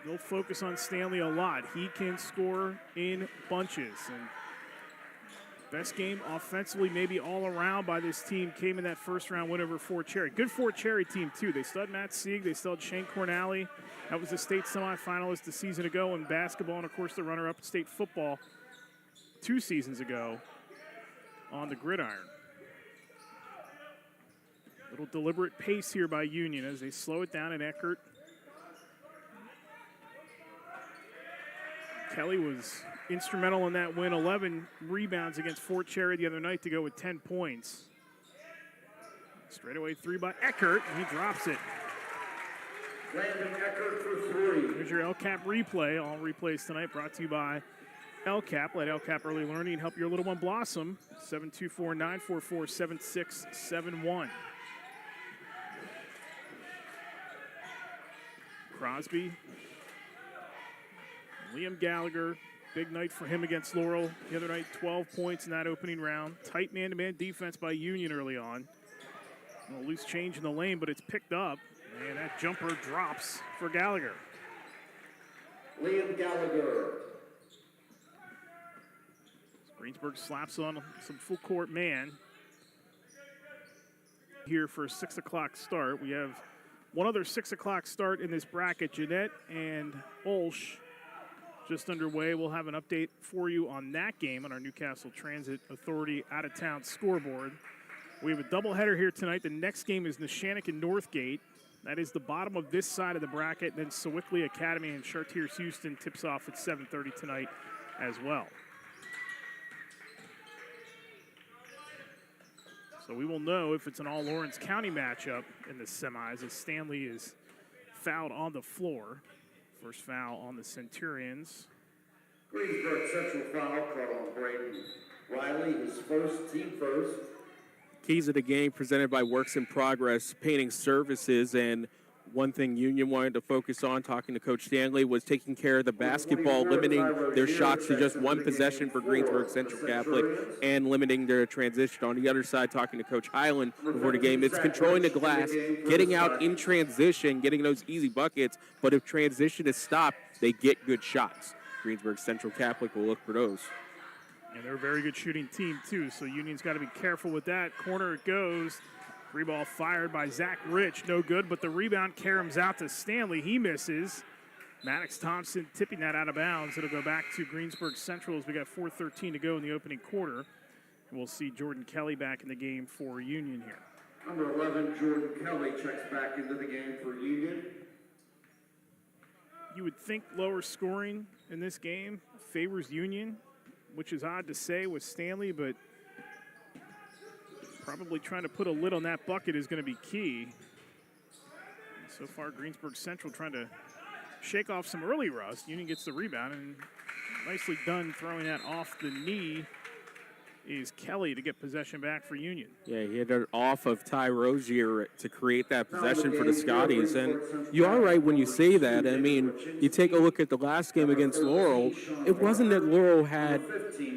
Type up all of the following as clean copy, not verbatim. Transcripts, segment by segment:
they'll focus on Stanley a lot. He can score in bunches. And best game offensively, maybe all around by this team, came in that first round win over Fort Cherry. Good Fort Cherry team, too. They still had Matt Sieg. They still had Shane Cornally. That was the state semifinalist a season ago in basketball, and, of course, the runner-up in state football 2 seasons ago on the gridiron. Little deliberate pace here by Union as they slow it down, and Eckert. Kelly was instrumental in that win, 11 rebounds against Fort Cherry the other night to go with 10 points. Straightaway 3 by Eckert, and he drops it. Landon Eckert for 3. Here's your LCAP replay. All replays tonight brought to you by LCAP. Let LCAP Early Learning help your little one blossom. 724-944-7671. Crosby. Liam Gallagher, big night for him against Laurel. The other night, 12 points in that opening round. Tight man-to-man defense by Union early on. A loose change in the lane, but it's picked up. And that jumper drops for Gallagher. Liam Gallagher. Greensburg slaps on some full-court man. Here for a 6 o'clock start. We have one other 6 o'clock start in this bracket. Jeanette and Olsh just underway. We'll have an update for you on that game on our Newcastle Transit Authority out-of-town scoreboard. We have a doubleheader here tonight. The next game is Neshannock and Northgate. That is the bottom of this side of the bracket. Then Sewickley Academy and Chartiers Houston tips off at 7:30 tonight as well. So we will know if it's an all Lawrence County matchup in the semis as Stanley is fouled on the floor. First foul on the Centurions. Greensburg Central foul called on Braden Riley, his first, team first. Keys of the game presented by Works in Progress Painting Services, and one thing Union wanted to focus on, talking to Coach Stanley, was taking care of the basketball, limiting their shots to just one possession for Greensburg Central Catholic, and limiting their transition. On the other side, talking to Coach Highland before the game, it's controlling the glass, getting out in transition, getting those easy buckets, but if transition is stopped, they get good shots. Greensburg Central Catholic will look for those. And they're a very good shooting team, too, so Union's got to be careful with that. Corner it goes. Free ball fired by Zach Rich. No good, but the rebound caroms out to Stanley. He misses. Maddox Thompson tipping that out of bounds. It'll go back to Greensburg Central as we got 4:13 to go in the opening quarter. And we'll see Jordan Kelly back in the game for Union here. Number 11, Jordan Kelly, checks back into the game for Union. You would think lower scoring in this game favors Union, which is odd to say with Stanley, but probably trying to put a lid on that bucket is going to be key. And so far, Greensburg Central trying to shake off some early rust. Union gets the rebound, and nicely done throwing that off the knee is Kelly to get possession back for Union. Yeah, he had it off of Ty Rozier to create that possession for the Scotties. And you are right when you say that. I mean, you take a look at the last game against Laurel. It wasn't that Laurel had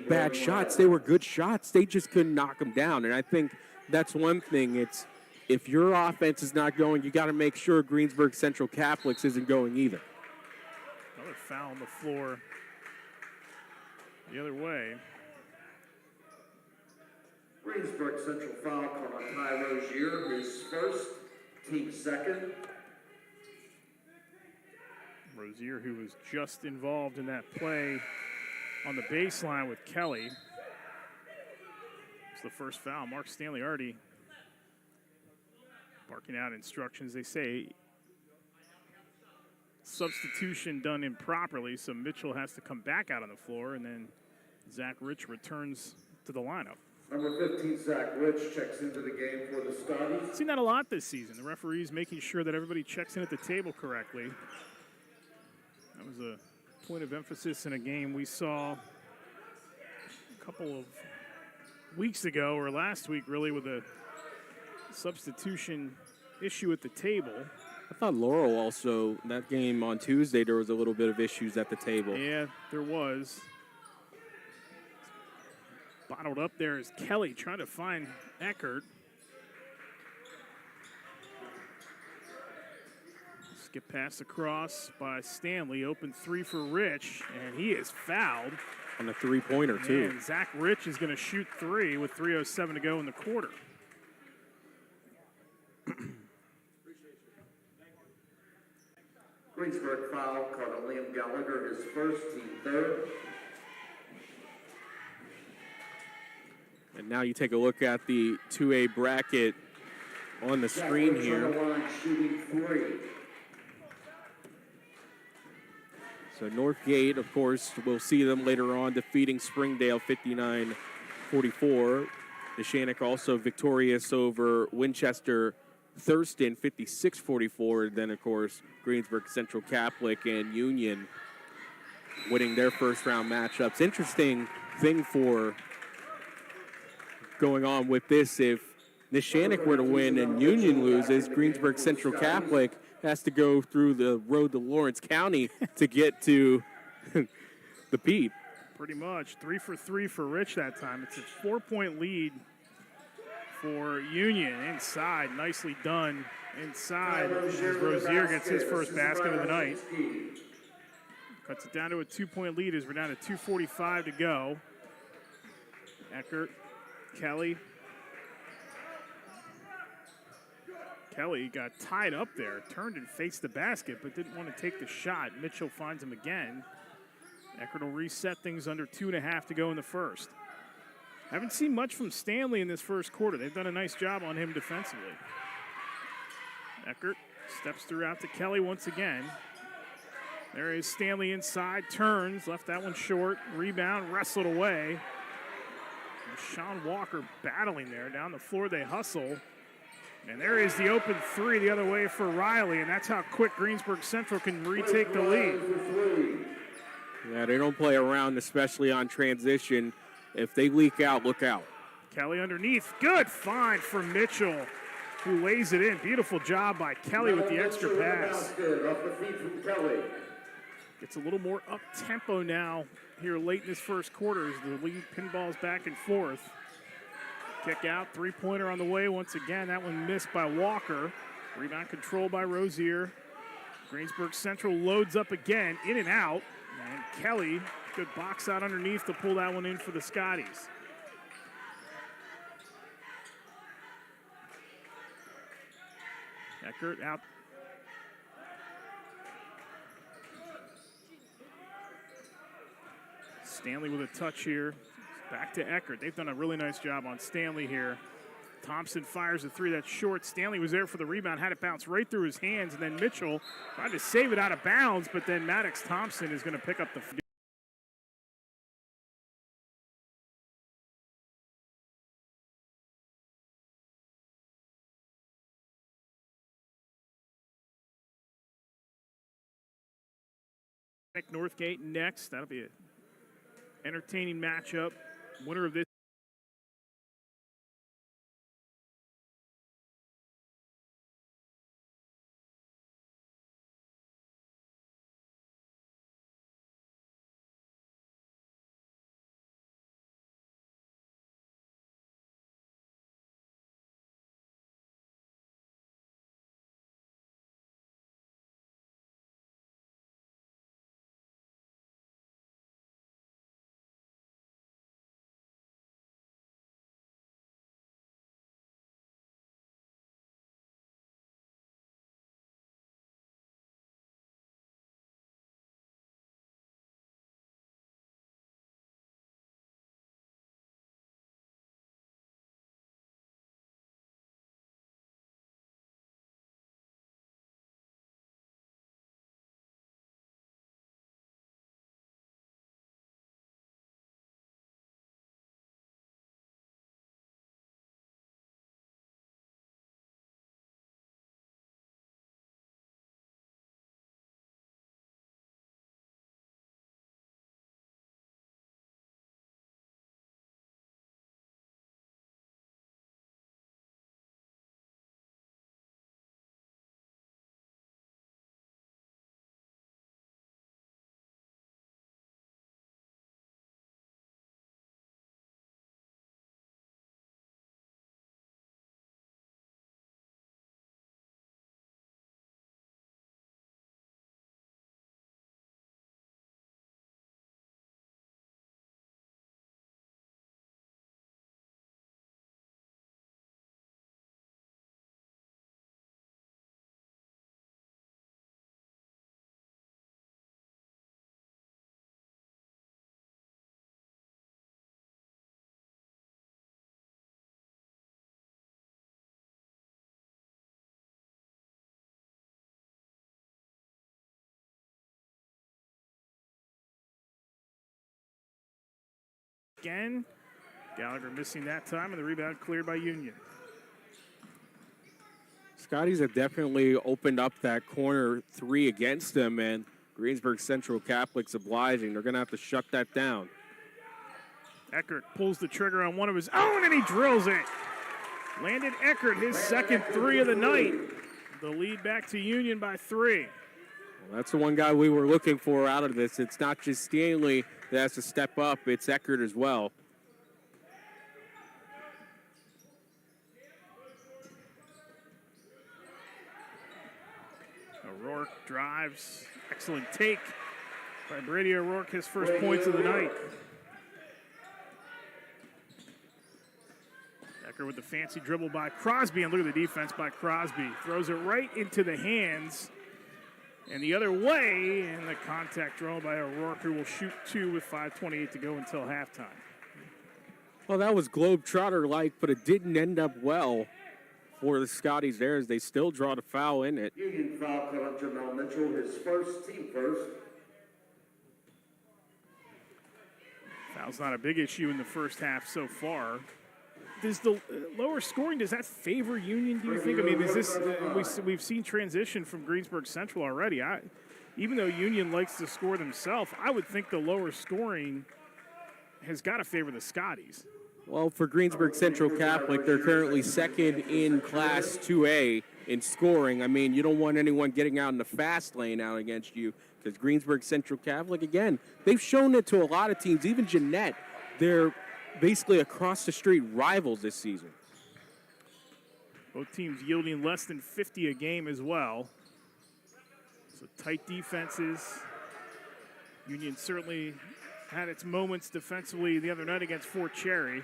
bad shots. They were good shots. They just couldn't knock them down. And I think that's one thing. It's if your offense is not going, you got to make sure Greensburg Central Catholics isn't going either. Another foul on the floor the other way. Greensburg Central foul called on Ty Rozier, his first, team second. Rozier, who was just involved in that play on the baseline with Kelly. It's the first foul. Mark Stanley already barking out instructions. They say substitution done improperly, so Mitchell has to come back out on the floor, and then Zach Rich returns to the lineup. Number 15, Zach Rich, checks into the game for the Scotties. Seen that a lot this season. The referees making sure that everybody checks in at the table correctly. That was a point of emphasis in a game we saw a couple of weeks ago, or last week really, with a substitution issue at the table. I thought Laurel also, that game on Tuesday, there was a little bit of issues at the table. Yeah, there was. Bottled up there is Kelly trying to find Eckert. Skip pass across by Stanley. Open three for Rich, and he is fouled. On a three-pointer, too. And Zach Rich is going to shoot three with 3:07 to go in the quarter. Greensburg foul called on Liam Gallagher, his first, team third. And now you take a look at the 2A bracket on the screen here. Shooting three. So Northgate, of course, we'll see them later on defeating Springdale 59-44. Neshannock also victorious over Winchester Thurston 56-44. Then, of course, Greensburg Central Catholic and Union winning their first-round matchups. Interesting thing for going on with this, if Neshannock were to win and Union loses, Greensburg Central Catholic has to go through the road to Lawrence County to get to the Pete. Pretty much 3 for 3 for Rich that time. It's a 4-point lead for Union inside. Nicely done inside as Rozier gets his first basket of the night. Cuts it down to a 2-point lead as we're down to 2:45 to go. Eckert, Kelly. Kelly got tied up there, turned and faced the basket, but didn't want to take the shot. Mitchell finds him again. Eckert will reset things under 2.5 to go in the first. Haven't seen much from Stanley in this first quarter. They've done a nice job on him defensively. Eckert steps through out to Kelly once again. There is Stanley inside, turns, left that one short. Rebound, wrestled away. And Sean Walker battling there. Down the floor they hustle. And there is the open three the other way for Riley, and that's how quick Greensburg Central can retake the lead. Yeah, they don't play around, especially on transition. If they leak out, look out. Kelly underneath. Good find for Mitchell, who lays it in. Beautiful job by Kelly with the extra pass. Gets a little more up-tempo now here late in this first quarter as the lead pinballs back and forth. Kick out, three-pointer on the way once again. That one missed by Walker. Rebound control by Rozier. Greensburg Central loads up again, in and out. And Kelly, good box out underneath to pull that one in for the Scotties. Eckert out. Stanley with a touch here. Back to Eckert. They've done a really nice job on Stanley here. Thompson fires a three that's short. Stanley was there for the rebound, had it bounce right through his hands, and then Mitchell tried to save it out of bounds, but then Maddox Thompson is going to pick up the Northgate next. That'll be an entertaining matchup. Winner of this again. Gallagher missing that time, and the rebound cleared by Union. Scotties have definitely opened up that corner three against them, and Greensburg Central Catholic's obliging. They're going to have to shut that down. Eckert pulls the trigger on one of his own, and he drills it. Landon Eckert, his second three of the night. The lead back to Union by 3. Well, that's the one guy we were looking for out of this. It's not just Stanley that has to step up. It's Eckert as well. O'Rourke drives. Excellent take by Brady O'Rourke, his first points of the night. Eckert with the fancy dribble by Crosby, and look at the defense by Crosby. Throws it right into the hands and the other way, and the contact drawn by O'Rourke, who will shoot 2 with 5:28 to go until halftime. Well, that was Globetrotter-like, but it didn't end up well for the Scotties there as they still draw the foul in it. Union foul call on Jamel Mitchell, his first, team first. Foul's not a big issue in the first half so far. Does the lower scoring, does that favor Union, do you think? I mean, is this, we've seen transition from Greensburg Central already. Even though Union likes to score themselves, I would think the lower scoring has got to favor the Scotties. Well, for Greensburg Central Catholic, they're currently second in Class 2A in scoring. I mean, you don't want anyone getting out in the fast lane out against you because Greensburg Central Catholic, again, they've shown it to a lot of teams. Even Jeanette, they're basically across the street rivals this season. Both teams yielding less than 50 a game as well. So tight defenses. Union certainly had its moments defensively the other night against Fort Cherry.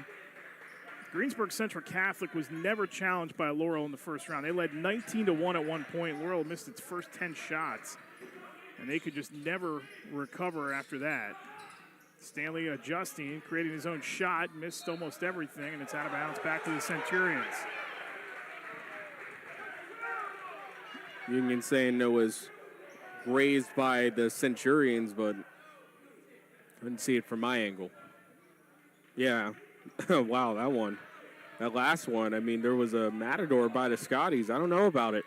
Greensburg Central Catholic was never challenged by Laurel in the first round. They led 19-1 at one point. Laurel missed its first 10 shots, and they could just never recover after that. Stanley adjusting, creating his own shot, missed almost everything, and it's out of bounds back to the Centurions. Union saying it was raised by the Centurions, but couldn't see it from my angle. Yeah. Wow, that one. That last one, I mean, there was a Matador by the Scotties. I don't know about it.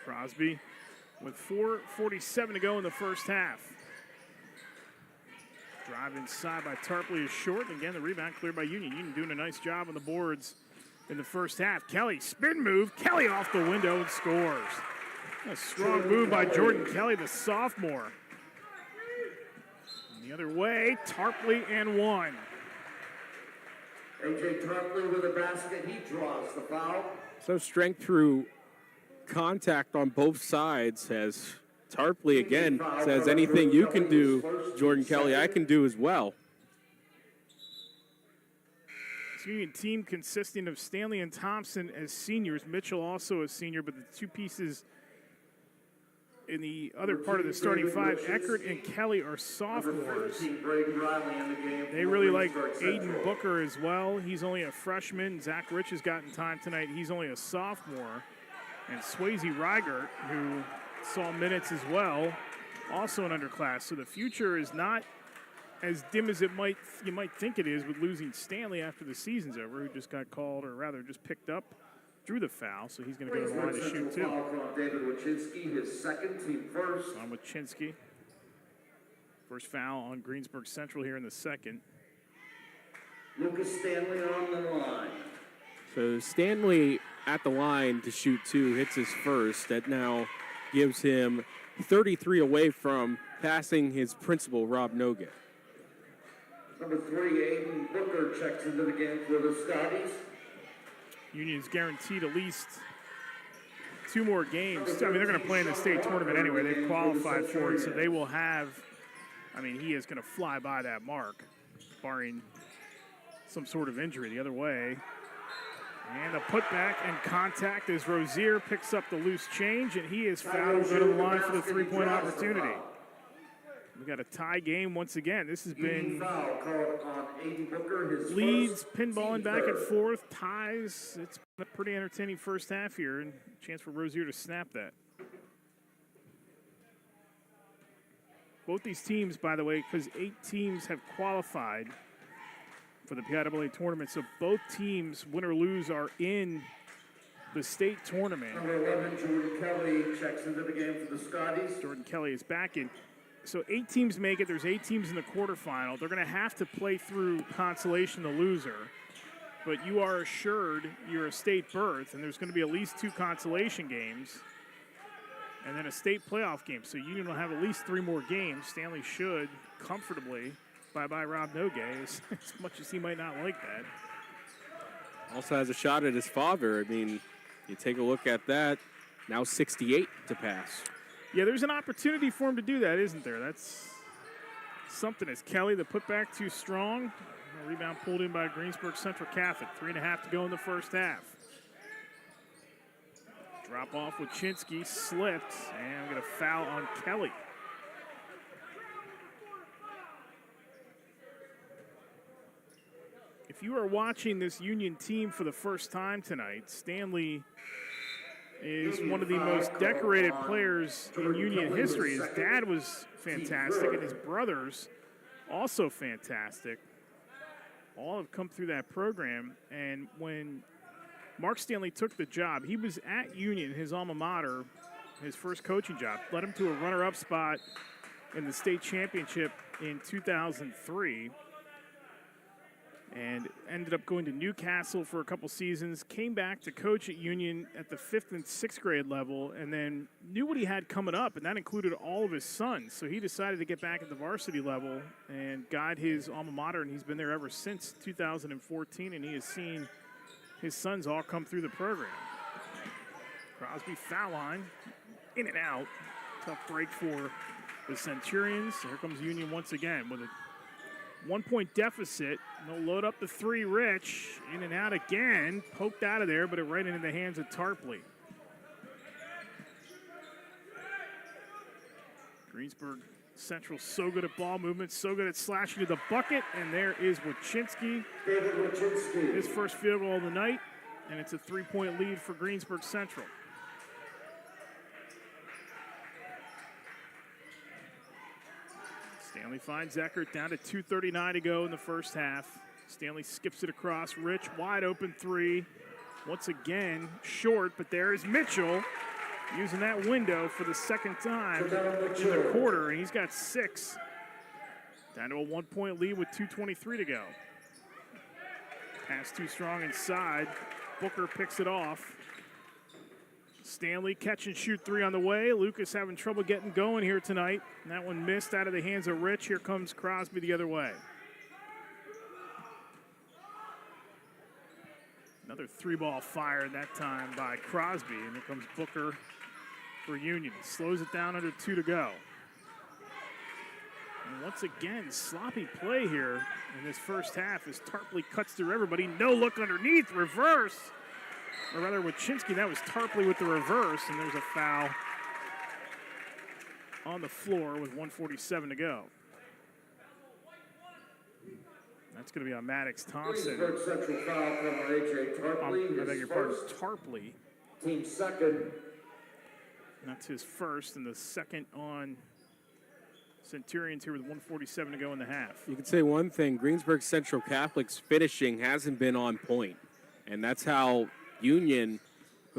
Crosby with 4:47 to go in the first half. Drive inside by Tarpley is short. And again, the rebound cleared by Union. Union doing a nice job on the boards in the first half. Kelly, spin move. Kelly off the window and scores. A strong move by Jordan Kelly, the sophomore. And the other way, Tarpley and one. A.J. Tarpley with a basket. He draws the foul. So strength through contact on both sides as Tarpley again says anything you can do, Jordan Kelly, I can do as well. This Union team consisting of Stanley and Thompson as seniors. Mitchell also a senior, but the two pieces in the other part of the starting five, Eckert and Kelly, are sophomores. They really like Aiden Booker as well. He's only a freshman. Zach Rich has gotten time tonight. He's only a sophomore. And Swayze Reigert, who saw minutes as well, also an underclass. So the future is not as dim as you might think it is with losing Stanley after the season's over, who just got called, or rather just picked up, drew the foul, so he's going to go to the line to shoot too. David Wachinski, his second, team first. On Wachinski. First foul on Greensburg Central here in the second. Lucas Stanley on the line. So Stanley at the line to shoot two, hits his first. That now gives him 33 away from passing his principal, Rob Nogat. Number 3, Aiden Booker checks into the game for the Scotties. Union's guaranteed at least 2 more games. I mean, they're going to play in the state tournament anyway. They've qualified for it, so they will have, I mean, he is going to fly by that mark, barring some sort of injury the other way. And a putback and contact as Rozier picks up the loose change, and he is fouled. Go to the line for the three-point opportunity. We got a tie game once again. This has been leads, pinballing back and forth, ties. It's been a pretty entertaining first half here, and a chance for Rozier to snap that. Both these teams, by the way, because 8 teams have qualified for the PIAA tournament, so both teams, win or lose, are in the state tournament. Number 11, Jordan Kelly, checks into the game for the Scotties. Jordan Kelly is back in. So 8 teams make it. There's 8 teams in the quarterfinal. They're going to have to play through consolation, the loser. But you are assured you're a state berth, and there's going to be at least 2 consolation games and then a state playoff game. So Union will have at least 3 more games. Stanley should comfortably. Bye-bye Rob Nogue, as much as he might not like that. Also has a shot at his father. I mean, you take a look at that. Now 68 to pass. Yeah, there's an opportunity for him to do that, isn't there? That's something. As Kelly, the putback too strong. A rebound pulled in by Greensburg Central Cath. 3.5 to go in the first half. Drop off with Chinsky, slipped, and we get a foul on Kelly. If you are watching this Union team for the first time tonight, Stanley is one of the most decorated players in Union history. His dad was fantastic, and his brothers also fantastic. All have come through that program, and when Mark Stanley took the job, he was at Union, his alma mater, his first coaching job, led him to a runner-up spot in the state championship in 2003, and ended up going to Newcastle for a couple seasons, came back to coach at Union at the 5th and 6th grade level, and then knew what he had coming up, and that included all of his sons. So he decided to get back at the varsity level and guide his alma mater, and he's been there ever since 2014, and he has seen his sons all come through the program. Crosby foul line, in and out. Tough break for the Centurions. Here comes Union once again with a 1-point deficit. They'll load up the 3, Rich. In and out again. Poked out of there, but it right into the hands of Tarpley. Greensburg Central so good at ball movement, so good at slashing to the bucket, and there is Wachinski. His first field goal of the night, and it's a 3-point lead for Greensburg Central. Stanley finds Eckert down to 2:39 to go in the first half. Stanley skips it across. Rich, wide open 3. Once again, short, but there is Mitchell using that window for the second time in the quarter, and he's got 6. Down to a 1-point lead with 2:23 to go. Pass too strong inside. Booker picks it off. Stanley catch and shoot 3 on the way. Lucas having trouble getting going here tonight. And that one missed out of the hands of Rich. Here comes Crosby the other way. Another 3-ball fire that time by Crosby. And here comes Booker for Union. He slows it down under 2 to go. And once again, sloppy play here in this first half as Tarpley cuts through everybody. No look underneath, reverse. Or rather, Wachinski, that was Tarpley with the reverse, and there's a foul on the floor with 1:47 to go. That's going to be on Maddox Thompson. Greensburg Central foul from A.J. Tarpley. I beg your pardon, Tarpley. Team second. That's his first, and the second on Centurions here with 1:47 to go in the half. You can say one thing, Greensburg Central Catholic's finishing hasn't been on point, and that's how Union,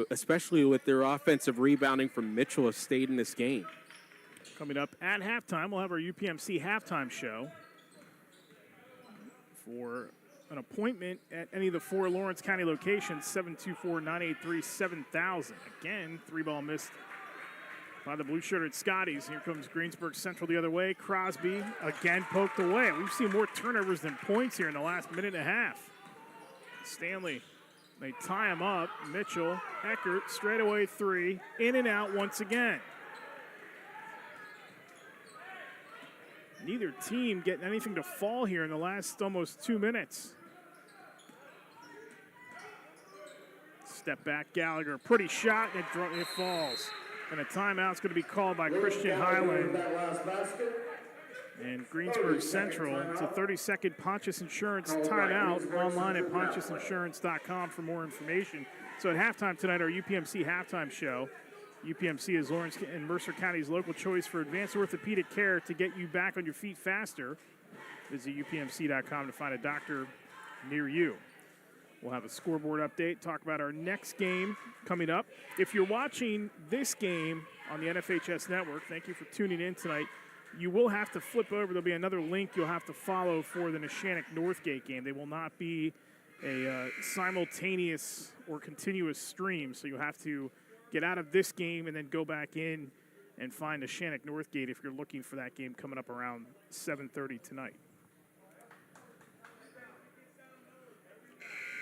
especially with their offensive rebounding from Mitchell, has stayed in this game. Coming up at halftime, we'll have our UPMC halftime show for an appointment at any of the 4 Lawrence County locations, 724-983-7000. Again, 3-ball missed by the blue-shirted Scotties. Here comes Greensburg Central the other way. Crosby again poked away. We've seen more turnovers than points here in the last minute and a half. Stanley, they tie him up. Mitchell, Eckert, straightaway 3, in and out once again. Neither team getting anything to fall here in the last almost 2 minutes. Step back, Gallagher. Pretty shot, and it falls. And a timeout's going to be called by Christian Highland. And Greensburg Central. It's a 30-second Pontius Insurance timeout. Online at pontiusinsurance.com for more information. So at halftime tonight, our UPMC halftime show, UPMC is Lawrence and Mercer County's local choice for advanced orthopedic care to get you back on your feet faster. Visit upmc.com to find a doctor near you. We'll have a scoreboard update, talk about our next game coming up. If you're watching this game on the NFHS network, thank you for tuning in tonight. You will have to flip over. There'll be another link you'll have to follow for the Neshannock-Northgate game. They will not be a simultaneous or continuous stream, so you'll have to get out of this game and then go back in and find Neshannock-Northgate if you're looking for that game coming up around 7:30 tonight.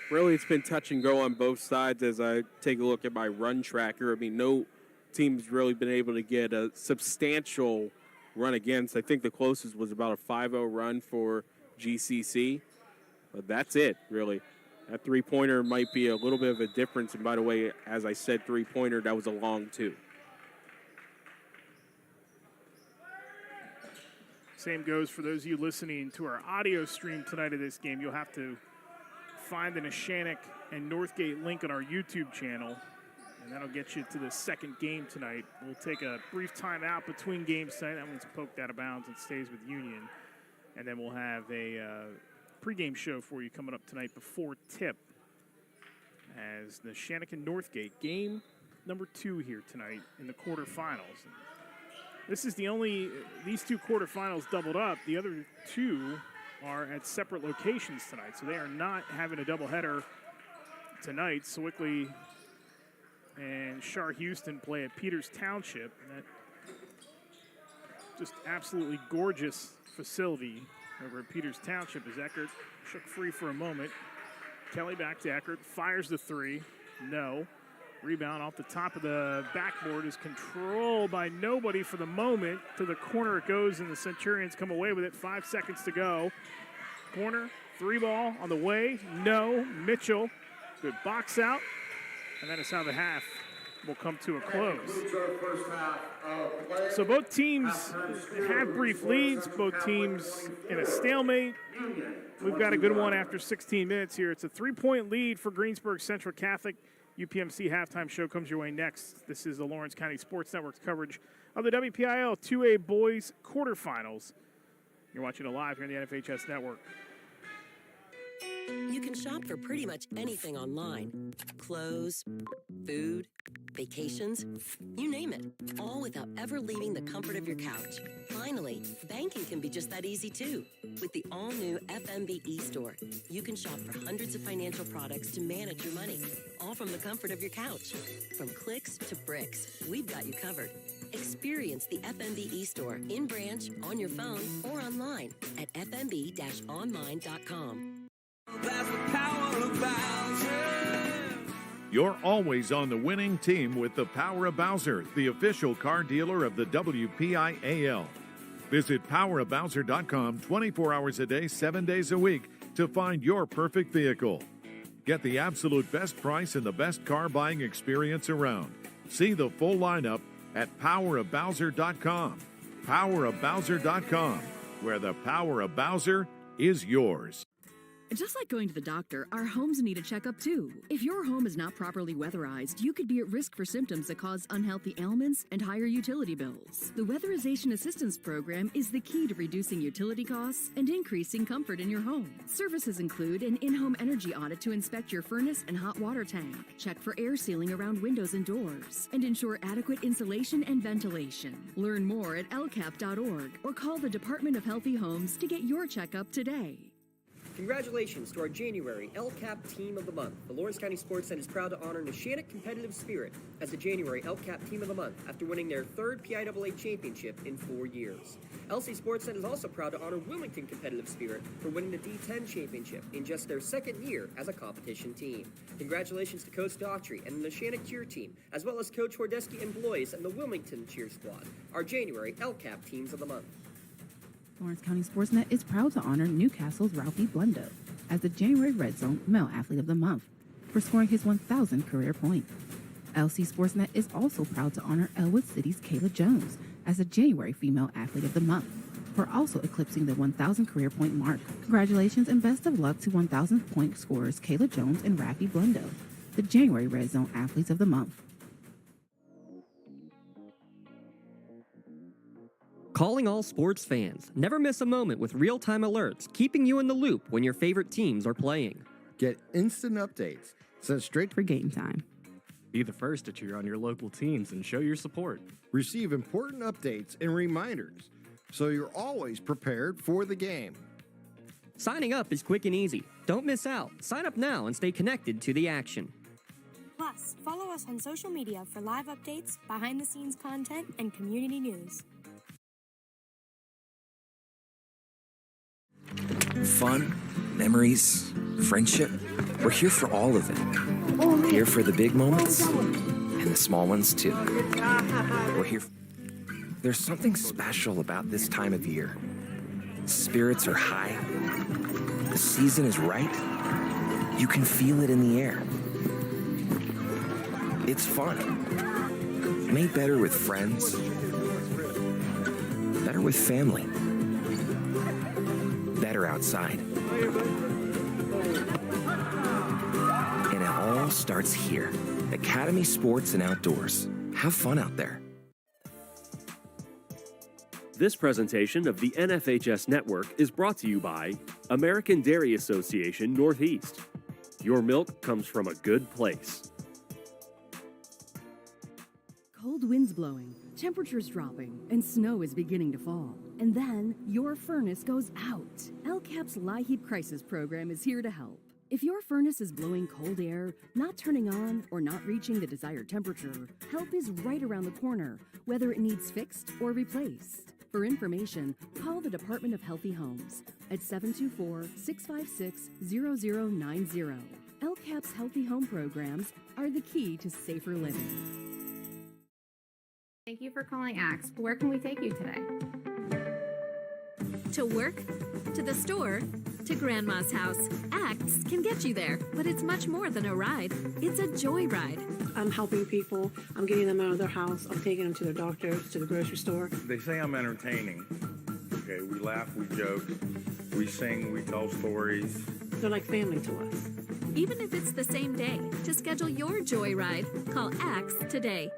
Really, it's been touch and go on both sides as I take a look at my run tracker. I mean, no team's really been able to get a substantial run against. I think the closest was about a 5-0 run for GCC. But that's it, really. That three-pointer might be a little bit of a difference. And by the way, as I said, three-pointer, that was a long two. Same goes for those of you listening to our audio stream tonight of this game. You'll have to find the Neshannock and Northgate link on our YouTube channel, and that'll get you to the second game tonight. We'll take a brief timeout between games tonight. That one's poked out of bounds and stays with Union. And then we'll have a pregame show for you coming up tonight before tip as the Neshannock and Northgate game number 2 here tonight in the quarterfinals. This is these two quarterfinals doubled up. The other two are at separate locations tonight, so they are not having a doubleheader tonight. Sewickley and Shar Houston play at Peters Township. And that just absolutely gorgeous facility over at Peters Township as Eckert shook free for a moment. Kelly back to Eckert, fires the three. No. Rebound off the top of the backboard is controlled by nobody for the moment. To the corner it goes, and the Centurions come away with it. 5 seconds to go. Corner, three ball on the way. No. Mitchell, good box out. And that is how the half will come to a close. So both teams have brief leads. Both teams in a stalemate. We've got a good one after 16 minutes here. It's a 3-point lead for Greensburg Central Catholic. UPMC halftime show comes your way next. This is the Lawrence County Sports Network's coverage of the WPIAL 2A Boys quarterfinals. You're watching it live here on the NFHS Network. You can shop for pretty much anything online. Clothes, food, vacations, you name it. All without ever leaving the comfort of your couch. Finally, banking can be just that easy too. With the all-new FMB e-store, you can shop for hundreds of financial products to manage your money. All from the comfort of your couch. From clicks to bricks, we've got you covered. Experience the FMB e-store in branch, on your phone, or online at fmb-online.com. That's the power of Bowser. You're always on the winning team with the Power of Bowser, the official car dealer of the WPIAL. Visit powerofbowser.com 24 hours a day, 7 days a week to find your perfect vehicle. Get the absolute best price and the best car buying experience around. See the full lineup at powerofbowser.com. Powerofbowser.com, where the power of Bowser is yours. Just like going to the doctor, our homes need a checkup too. If your home is not properly weatherized, you could be at risk for symptoms that cause unhealthy ailments and higher utility bills. The Weatherization Assistance Program is the key to reducing utility costs and increasing comfort in your home. Services include an in-home energy audit to inspect your furnace and hot water tank, check for air sealing around windows and doors, and ensure adequate insulation and ventilation. Learn more at lcap.org or call the Department of Healthy Homes to get your checkup today. Congratulations to our January LCAP Team of the Month. The Lawrence County SportsNet is proud to honor Neshannock Competitive Spirit as the January LCAP Team of the Month after winning their third PIAA championship in 4 years. LC SportsNet is also proud to honor Wilmington Competitive Spirit for winning the D10 championship in just their second year as a competition team. Congratulations to Coach Daughtry and the Neshannock cheer team, as well as Coach Hordeski and Blois and the Wilmington cheer squad, our January LCAP Teams of the Month. Lawrence County SportsNet is proud to honor Newcastle's Ralphie Blundo as the January Red Zone Male Athlete of the Month for scoring his 1,000th career point. LC SportsNet is also proud to honor Elwood City's Kayla Jones as the January Female Athlete of the Month for also eclipsing the 1,000 career point mark. Congratulations and best of luck to 1,000 point scorers Kayla Jones and Ralphie Blundo, the January Red Zone Athletes of the Month. Calling all sports fans. Never miss a moment with real-time alerts, keeping you in the loop when your favorite teams are playing. Get instant updates sent straight For game time. Be the first to cheer on your local teams and show your support. Receive important updates and reminders so you're always prepared for the game. Signing up is quick and easy. Don't miss out. Sign up now and stay connected to the action. Plus, follow us on social media for live updates, behind-the-scenes content, and community news. Fun, memories, friendship. We're here for all of it. We're here for the big moments and the small ones too. We're here. There's something special about this time of year. Spirits are high. The season is right. You can feel it in the air. It's fun. Made better with friends. Better with family. Better outside. And it all starts here. Academy Sports and Outdoors. Have fun out there. This presentation of the NFHS Network is brought to you by American Dairy Association Northeast. Your milk comes from a good place. Cold winds blowing, temperatures dropping, and snow is beginning to fall. And then your furnace goes out. LCAP's LIHEAP Crisis Program is here to help. If your furnace is blowing cold air, not turning on, or not reaching the desired temperature, help is right around the corner, whether it needs fixed or replaced. For information, call the Department of Healthy Homes at 724-656-0090. LCAP's Healthy Home programs are the key to safer living. Thank you for calling Axe. Where can we take you today? To work, to the store, to Grandma's house. Axe can get you there, but it's much more than a ride. It's a joyride. I'm helping people. I'm getting them out of their house. I'm taking them to their doctors, to the grocery store. They say I'm entertaining. Okay, we laugh, we joke, we sing, we tell stories. They're like family to us. Even if it's the same day, to schedule your joyride, call Axe today.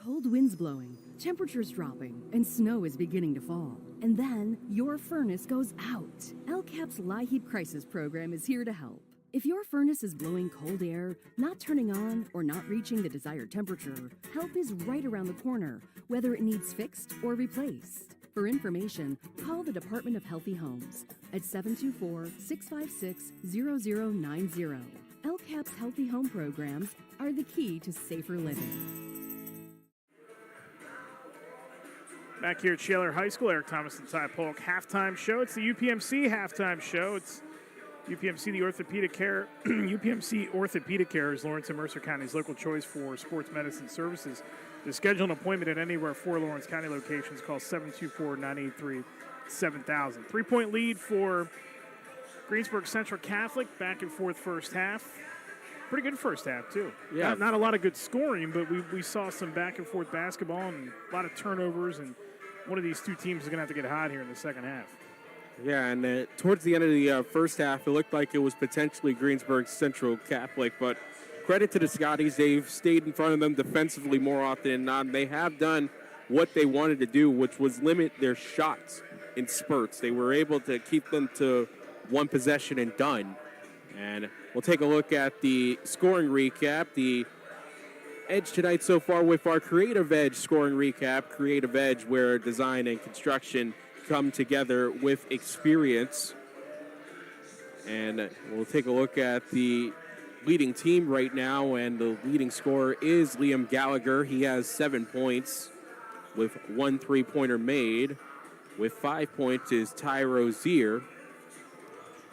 Cold winds blowing, temperatures dropping, and snow is beginning to fall. And then your furnace goes out. LCAP's LIHEAP Crisis Program is here to help. If your furnace is blowing cold air, not turning on, or not reaching the desired temperature, help is right around the corner, whether it needs fixed or replaced. For information, call the Department of Healthy Homes at 724-656-0090. LCAP's Healthy Home programs are the key to safer living. Back here at Shaler High School, Eric Thomas and Ty Polk halftime show. It's the UPMC halftime show. It's UPMC, the orthopedic care. UPMC Orthopedic Care is Lawrence and Mercer County's local choice for sports medicine services. To schedule an appointment at any of our 4 Lawrence County locations, call 724-983-7000. 3-point lead for Greensburg Central Catholic. Back and forth first half. Pretty good first half, too. Yeah. Not a lot of good scoring, but we saw some back and forth basketball and a lot of turnovers. And one of these two teams is going to have to get hot here in the second half. Yeah, and towards the end of the first half, it looked like it was potentially Greensburg Central Catholic, but credit to the Scotties. They've stayed in front of them defensively more often than not. They have done what they wanted to do, which was limit their shots in spurts. They were able to keep them to one possession and done. And we'll take a look at the scoring recap. The edge tonight so far with our Creative Edge scoring recap. Creative Edge, where design and construction come together with experience. And we'll take a look at the leading team right now, and the leading scorer is Liam Gallagher. He has 7 points with 1 3-pointer made. With 5 points is Ty Rozier.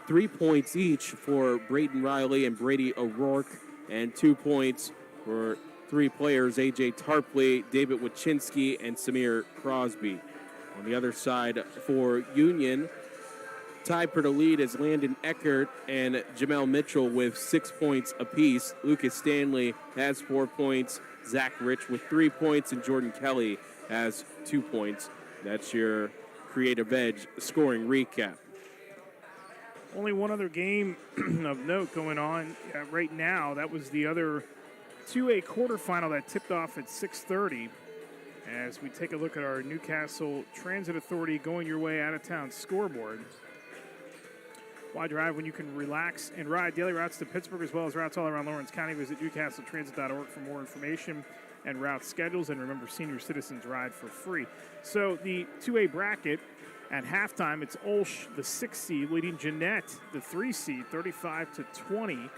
3 points each for Brayden Riley and Brady O'Rourke, and 2 points for 3 players, A.J. Tarpley, David Wachinski, and Samir Crosby. On the other side for Union, tied for the lead is Landon Eckert and Jamel Mitchell with 6 points apiece. Lucas Stanley has 4 points, Zach Rich with 3 points, and Jordan Kelly has 2 points. That's your Creative Edge scoring recap. Only one other game of note going on right now. That was the other 2A quarterfinal that tipped off at 6:30. as we take a look at our Newcastle Transit Authority going your way out of town scoreboard. Why drive when you can relax and ride? Daily routes to Pittsburgh as well as routes all around Lawrence County. Visit newcastletransit.org for more information and route schedules. And remember, senior citizens ride for free. So the 2A bracket at halftime, it's Olsh, the 6th seed, leading Jeanette, the 3 seed, 35-20.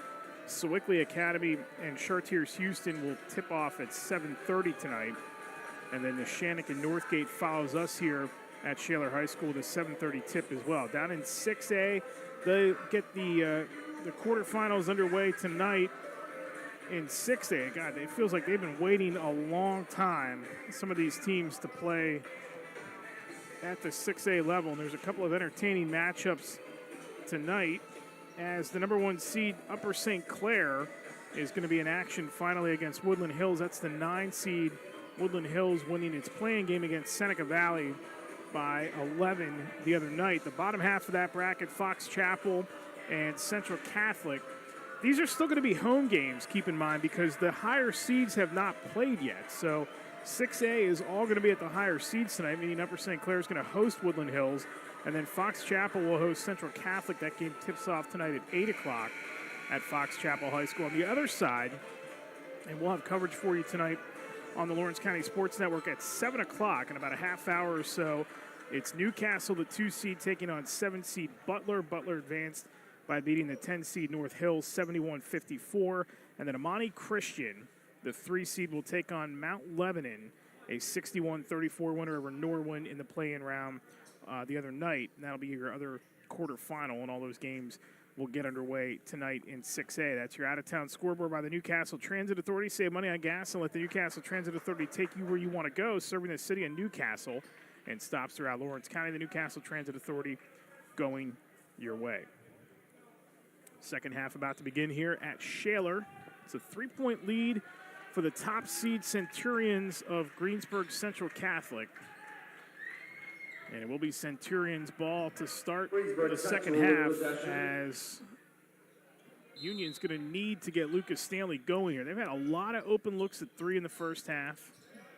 Sewickley Academy and Chartiers Houston will tip off at 7:30 tonight. And then the Shannick and Northgate follows us here at Shaler High School with a 7:30 tip as well. Down in 6A, they get the quarterfinals underway tonight in 6A. God, it feels like they've been waiting a long time, some of these teams, to play at the 6A level. And there's a couple of entertaining matchups tonight as the number 1 seed, Upper St. Clair, is going to be in action finally against Woodland Hills. That's the 9 seed, Woodland Hills, winning its playing game against Seneca Valley by 11 the other night. The bottom half of that bracket, Fox Chapel and Central Catholic. These are still going to be home games, keep in mind, because the higher seeds have not played yet. So 6A is all going to be at the higher seeds tonight, meaning Upper St. Clair is going to host Woodland Hills, and then Fox Chapel will host Central Catholic. That game tips off tonight at 8 o'clock at Fox Chapel High School. On the other side, and we'll have coverage for you tonight on the Lawrence County Sports Network at 7 o'clock in about a half hour or so. It's Newcastle, the 2 seed, taking on 7 seed Butler. Butler advanced by beating the 10 seed North Hills 71-54. And then Amani Christian, the 3 seed, will take on Mount Lebanon, a 61-34 winner over Norwin in the play-in round the other night. And that'll be your other quarterfinal, and all those games will get underway tonight in 6A. That's your out-of-town scoreboard by the Newcastle Transit Authority. Save money on gas and let the Newcastle Transit Authority take you where you want to go, serving the city of Newcastle and stops throughout Lawrence County. The Newcastle Transit Authority going your way. Second half about to begin here at Shaler. It's a 3-point lead for the top seed Centurions of Greensburg Central Catholic. And it will be Centurions ball to start the second half, as Union's going to need to get Lucas Stanley going here. They've had a lot of open looks at 3 in the first half.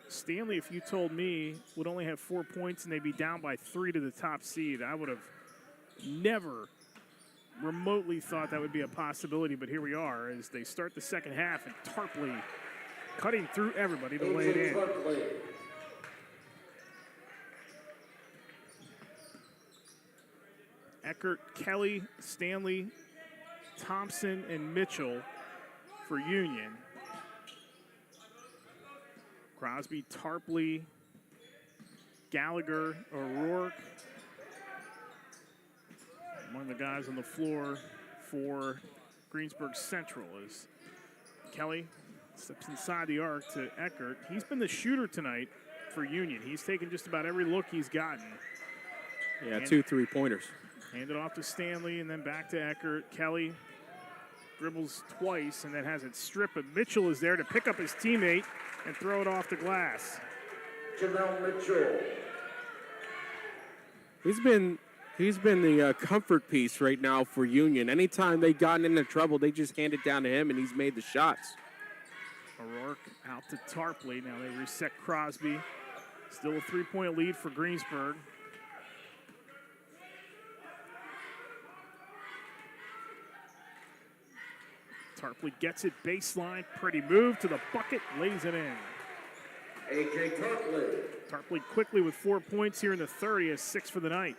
Stanley, if you told me, would only have 4 points and they'd be down by 3 to the top seed, I would have never remotely thought that would be a possibility. But here we are as they start the second half, and Tarpley cutting through everybody to lay it in. Eckert, Kelly, Stanley, Thompson, and Mitchell for Union. Crosby, Tarpley, Gallagher, O'Rourke. One of the guys on the floor for Greensburg Central is Kelly. Steps inside the arc to Eckert. He's been the shooter tonight for Union. He's taken just about every look he's gotten. Yeah, 2 3-pointers. Hand it off to Stanley and then back to Eckert. Kelly dribbles twice and then has it stripped, but Mitchell is there to pick up his teammate and throw it off the glass. Jamel Mitchell. He's been the comfort piece right now for Union. Anytime they've gotten into trouble, they just hand it down to him, and he's made the shots. O'Rourke out to Tarpley. Now they reset Crosby. Still a 3-point lead for Greensburg. Tarpley gets it baseline. Pretty move to the bucket. Lays it in. A.J. Tarpley. Tarpley quickly with 4 points here in the third. He has 6 for the night.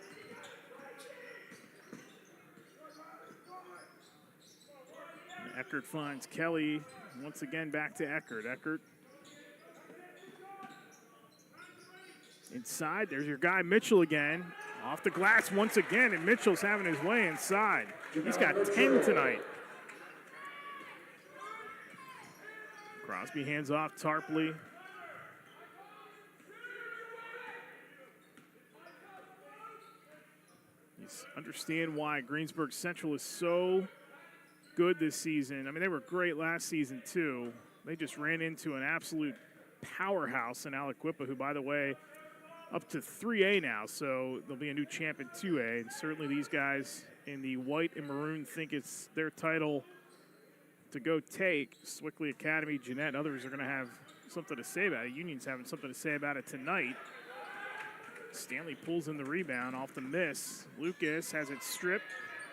And Eckert finds Kelly. Once again back to Eckert. Eckert inside. There's your guy Mitchell again. Off the glass once again, and Mitchell's having his way inside. He's got 10 tonight. Crosby hands off Tarpley. You understand why Greensburg Central is so good this season. I mean, they were great last season too. They just ran into an absolute powerhouse in Aliquippa, who, by the way, up to 3A now, so there'll be a new champ in 2A. And certainly these guys in the white and maroon think it's their title to go take. Sewickley Academy, Jeanette, others are going to have something to say about it. Union's having something to say about it tonight. Stanley pulls in the rebound off the miss. Lucas has it stripped,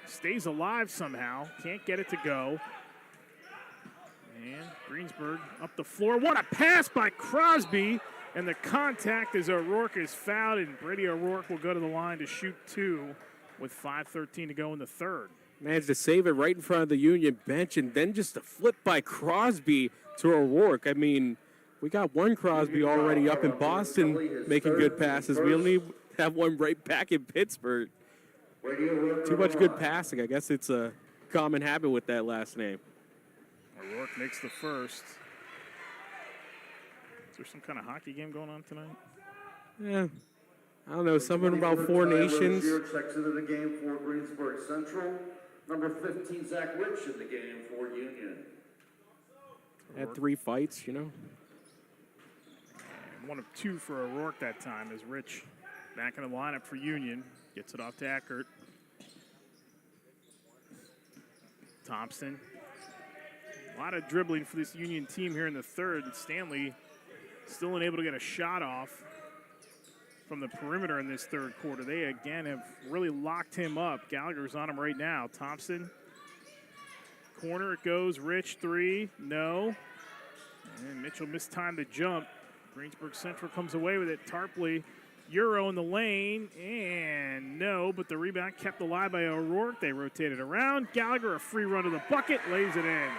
stays alive somehow, can't get it to go. And Greensburg up the floor. What a pass by Crosby. And the contact as O'Rourke is fouled, and Brady O'Rourke will go to the line to shoot 2 with 5:13 to go in the third. Managed to save it right in front of the Union bench, and then just a flip by Crosby to O'Rourke. I mean, we got one Crosby already up in Boston making good passes. We only have one right back in Pittsburgh. Too much good passing. I guess it's a common habit with that last name. O'Rourke makes the first. Is there some kind of hockey game going on tonight? Yeah. I don't know, something about Four Nations. Checks into the game for Greensburg Central. Number 15, Zach Rich in the game for Union. Had 3 fights, you know. And 1 of 2 for O'Rourke that time as Rich back in the lineup for Union. Gets it off to Eckert. Thompson. A lot of dribbling for this Union team here in the third. And Stanley still unable to get a shot off from the perimeter in this third quarter. They, again, have really locked him up. Gallagher's on him right now. Thompson. Corner it goes. Rich, 3. No. And Mitchell mistimed the jump. Greensburg Central comes away with it. Tarpley, Euro in the lane. And no, but the rebound kept alive by O'Rourke. They rotated around. Gallagher, a free run to the bucket, lays it in.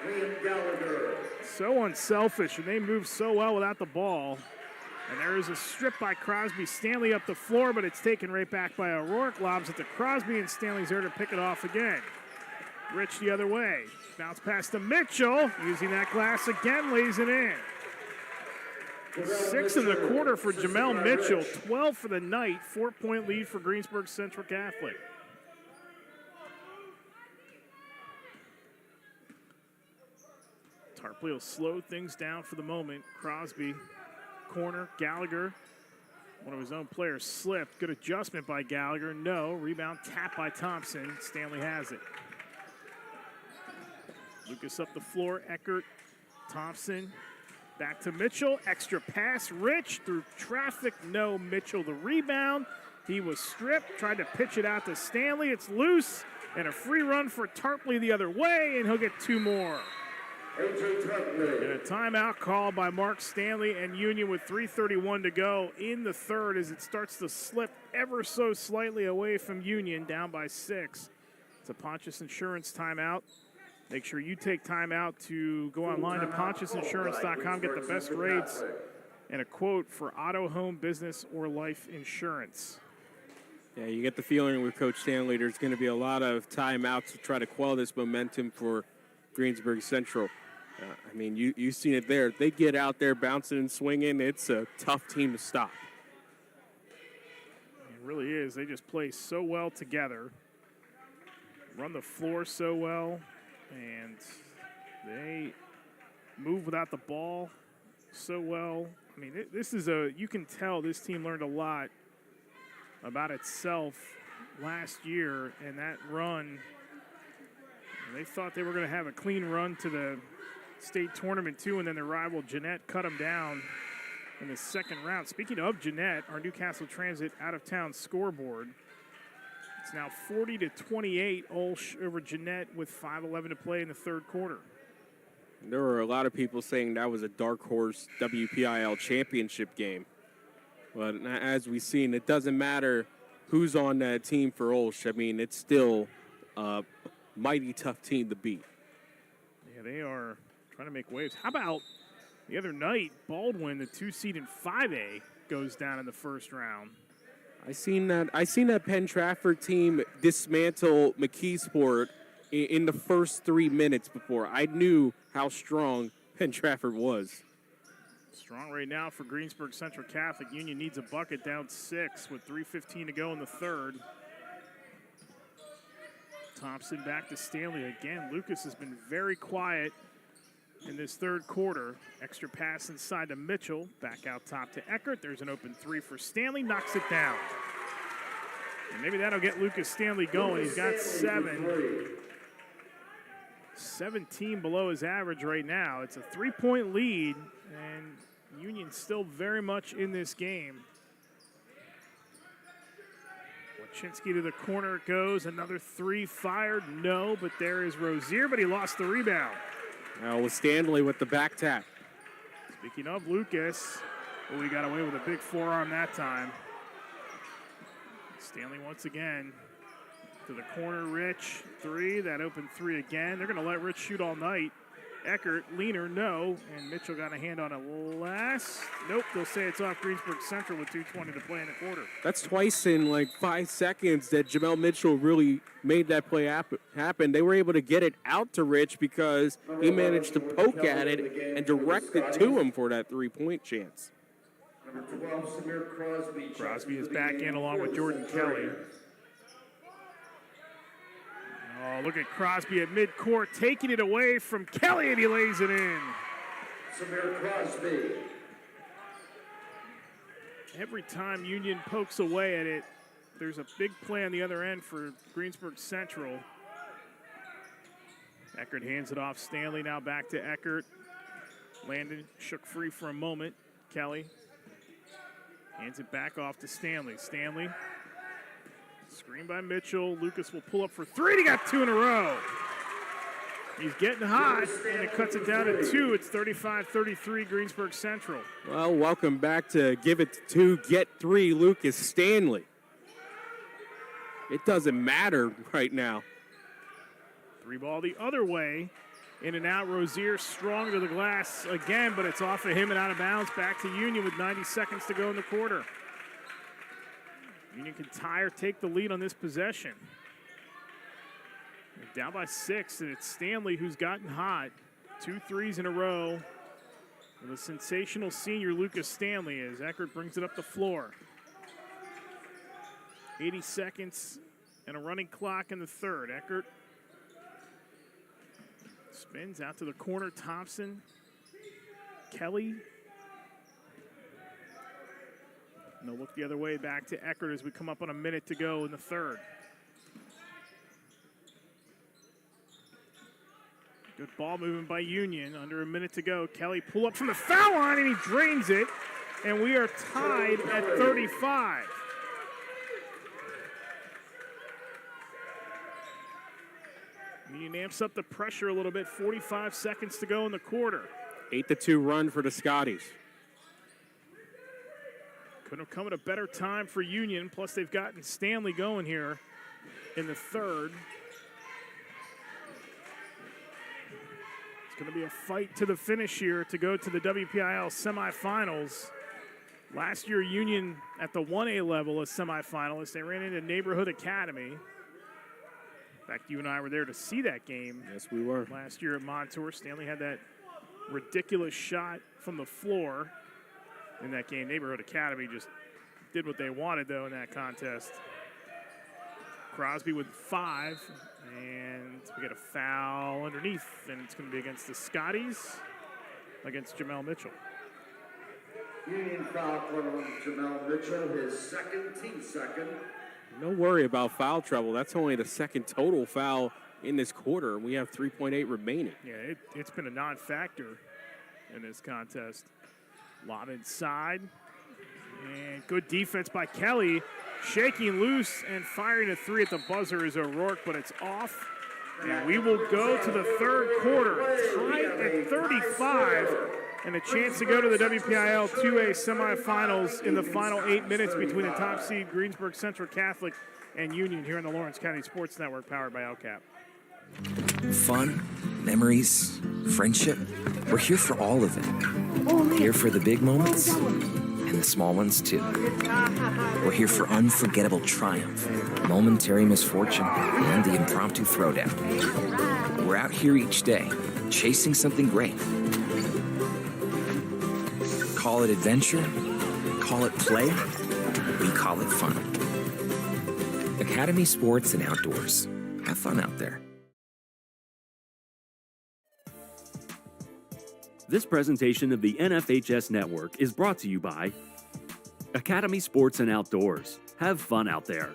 Liam Gallagher. So unselfish, and they move so well without the ball. And there is a strip by Crosby. Stanley up the floor, but it's taken right back by O'Rourke. Lobs it to Crosby, and Stanley's there to pick it off again. Rich the other way. Bounce pass to Mitchell. Using that glass again, lays it in. 6 in the quarter for Jamel Mitchell. 12 for the night. 4-point lead for Greensburg Central Catholic. Tarpley will slow things down for the moment. Crosby, corner, Gallagher. One of his own players slipped. Good adjustment by Gallagher. No. Rebound tap by Thompson. Stanley has it. Lucas up the floor. Eckert, Thompson. Back to Mitchell. Extra pass. Rich through traffic. No. Mitchell the rebound. He was stripped. Tried to pitch it out to Stanley. It's loose. And a free run for Tarpley the other way. And he'll get 2 more. And a timeout called by Mark Stanley and Union with 3:31 to go in the third as it starts to slip ever so slightly away from Union, down by 6. It's a Pontius Insurance timeout. Make sure you take time out to go online to pontiusinsurance.com, get the best rates and a quote for auto, home, business, or life insurance. Yeah, you get the feeling with Coach Stanley there's going to be a lot of timeouts to try to quell this momentum for Greensburg Central. I mean, you've seen it there. If they get out there bouncing and swinging, it's a tough team to stop. It really is. They just play so well together, run the floor so well, and they move without the ball so well. I mean, this is you can tell this team learned a lot about itself last year, and that run, they thought they were going to have a clean run to the state tournament too, and then their rival Jeanette cut them down in the second round. Speaking of Jeanette, our Newcastle Transit out-of-town scoreboard, it's now 40-28 Olsh over Jeanette with 5:11 to play in the third quarter. There were a lot of people saying that was a dark horse WPIAL championship game. But as we've seen, it doesn't matter who's on that team for Olsh. I mean, it's still a mighty tough team to beat. Yeah, they are trying to make waves. How about the other night, Baldwin, the 2 seed in 5A, goes down in the first round. I seen that Penn Trafford team dismantle McKeesport in the first 3 minutes before. I knew how strong Penn Trafford was. Strong right now for Greensburg Central Catholic. Union needs a bucket, down 6 with 3:15 to go in the third. Thompson back to Stanley again. Lucas has been very quiet in this third quarter. Extra pass inside to Mitchell. Back out top to Eckert. There's an open 3 for Stanley. Knocks it down. And maybe that'll get Lucas Stanley going. He's got 7. 17 below his average right now. It's a 3-point lead, and Union still very much in this game. Wachinski to the corner it goes. Another three fired. No, but there is Rozier, but he lost the rebound. Now with Stanley with the back tap. Speaking of Lucas, well, we got away with a big forearm that time. Stanley once again to the corner. Rich, three. That open three again. They're going to let Rich shoot all night. Eckert, leaner, no. And Mitchell got a hand on it last. Nope, they'll say it's off Greensburg Central with 2:20 to play in the quarter. That's twice in like 5 seconds that Jamel Mitchell really made that play happen. They were able to get it out to Rich because he managed to poke at it and direct it to him for that 3-point chance. Number 12, Samir Crosby. Crosby is back in along with Jordan Kelly. Oh, look at Crosby at midcourt, taking it away from Kelly, and he lays it in. Samir Crosby. Every time Union pokes away at it, there's a big play on the other end for Greensburg Central. Eckert hands it off. Stanley now back to Eckert. Landon shook free for a moment. Kelly hands it back off to Stanley. Stanley. Screen by Mitchell. Lucas will pull up for three. He got two in a row. He's getting hot, and it cuts it down to two. It's 35-33 Greensburg Central. Well, welcome back to Give It to Two, Get Three, Lucas Stanley. It doesn't matter right now. Three ball the other way. In and out. Rozier strong to the glass again, but it's off of him and out of bounds. Back to Union with 90 seconds to go in the quarter. Union can tie or take the lead on this possession. They're down by 6, and it's Stanley who's gotten hot. 2 threes in a row. And the sensational senior Lucas Stanley as Eckert brings it up the floor. 80 seconds and a running clock in the third. Eckert spins out to the corner. Thompson, Kelly. And they'll look the other way back to Eckert as we come up on a minute to go in the third. Good ball movement by Union. Under a minute to go. Kelly pull up from the foul line and he drains it. And we are tied at 35. Union amps up the pressure a little bit. 45 seconds to go in the quarter. 8-2 run for the Scotties. Couldn't have come at a better time for Union. Plus, they've gotten Stanley going here in the third. It's going to be a fight to the finish here to go to the WPIAL semifinals. Last year, Union at the 1A level as semifinalists. They ran into Neighborhood Academy. In fact, you and I were there to see that game. Yes, we were. Last year at Montour. Stanley had that ridiculous shot from the floor in that game. Neighborhood Academy just did what they wanted, though, in that contest. Crosby with 5, and we get a foul underneath, and it's going to be against the Scotties, against Jamel Mitchell. Union foul on Jamel Mitchell, his second, team second. No worry about foul trouble. That's only the second total foul in this quarter. We have 3.8 remaining. Yeah, it's been a non-factor in this contest. Lob inside, and good defense by Kelly. Shaking loose and firing a 3 at the buzzer is O'Rourke, but it's off. And we will go to the third quarter, tied at 35, and a chance to go to the WPIAL 2A semifinals in the final 8 minutes between the top seed Greensburg Central Catholic and Union here on the Lawrence County Sports Network, powered by LCAP. Fun, memories, friendship. We're here for all of it. Here for the big moments and the small ones too. We're here for unforgettable triumph, momentary misfortune, and the impromptu throwdown. We're out here each day, chasing something great. Call it adventure, call it play, we call it fun. Academy Sports and Outdoors. Have fun out there. This presentation of the NFHS Network is brought to you by Academy Sports and Outdoors. Have fun out there.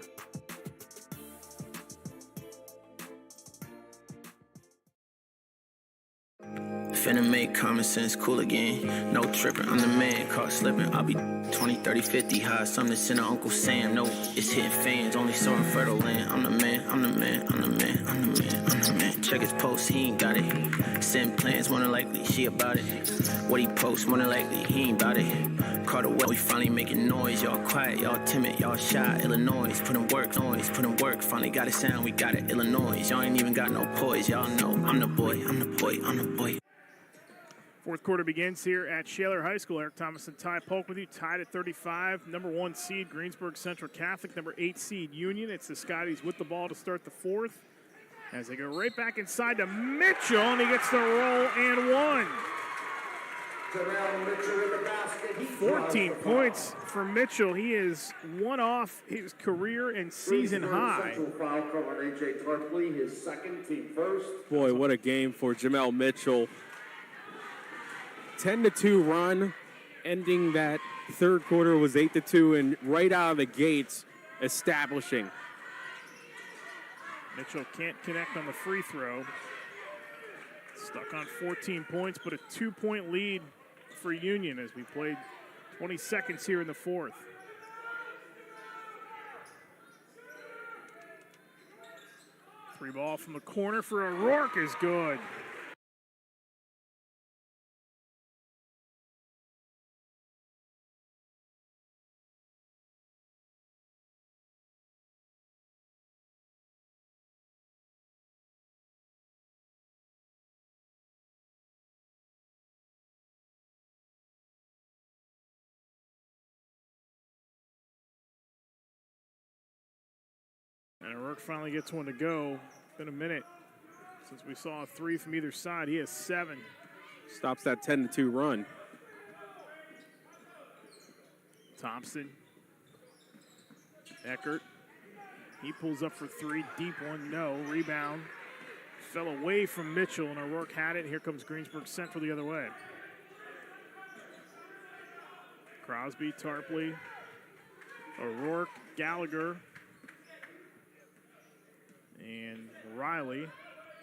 finna make common sense cool again. No tripping, I'm the man, caught slipping. I'll be 20, 30, 50 high, something to send to Uncle Sam. No, it's hitting fans, only so infertile land. I'm the man, I'm the man, I'm the man, I'm the man, I'm the man. Check his post, he ain't got it. Send plans, more than likely, she about it. What he posts, more than likely, he ain't about it. Caught a well, we finally making noise. Y'all quiet, y'all timid, y'all shy. Illinois, put in work, noise, put in work. Finally got it sound, we got it. Illinois, y'all ain't even got no poise. Y'all know I'm the boy, I'm the boy, I'm the boy. Fourth quarter begins here at Shaler High School. Eric Thomas and Ty Polk with you, tied at 35. Number 1 seed, Greensburg Central Catholic. Number 8 seed, Union. It's the Scotties with the ball to start the fourth. As they go right back inside to Mitchell, and he gets the roll and one. 14 points for Mitchell. He is one off his career and season high. Foul call on A.J. Tarpley, his second, team first. Boy, what a game for Jamel Mitchell. 10-2 run, ending that third quarter was 8-2, and right out of the gates, establishing. Mitchell can't connect on the free throw. Stuck on 14 points, but a 2-point lead for Union as we played 20 seconds here in the fourth. Three ball from the corner for O'Rourke is good. And O'Rourke finally gets one to go. It's been a minute since we saw a three from either side. He has 7. Stops that 10-2 run. Thompson. Eckert. He pulls up for 3. Deep one, no. Rebound. Fell away from Mitchell, and O'Rourke had it. Here comes Greensburg Central the other way. Crosby, Tarpley, O'Rourke, Gallagher, and Riley,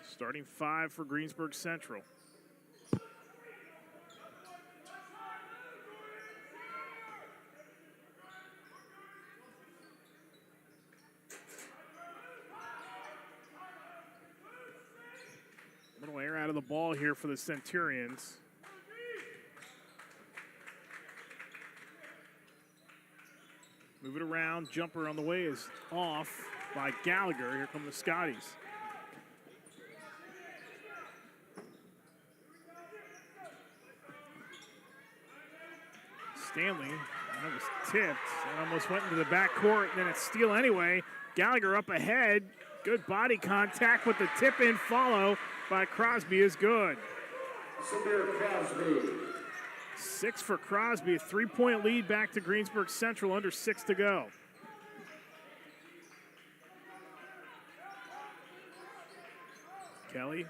starting 5 for Greensburg Central. Little air out of the ball here for the Centurions. Move it around, jumper on the way is off by Gallagher. Here come the Scotties. Stanley, that was tipped. That almost went into the backcourt, and then it's steal anyway. Gallagher up ahead. Good body contact with the tip-in follow by Crosby is good. Samir Crosby. 6 for Crosby, a 3-point lead back to Greensburg Central, under 6 to go. Kelly.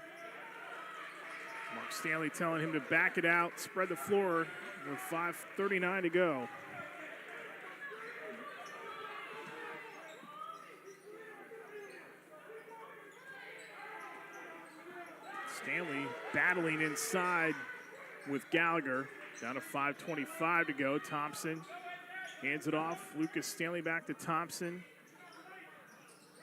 Mark Stanley telling him to back it out, spread the floor with 5:39 to go. Stanley battling inside with Gallagher. Down to 5:25 to go. Thompson hands it off. Lucas Stanley back to Thompson.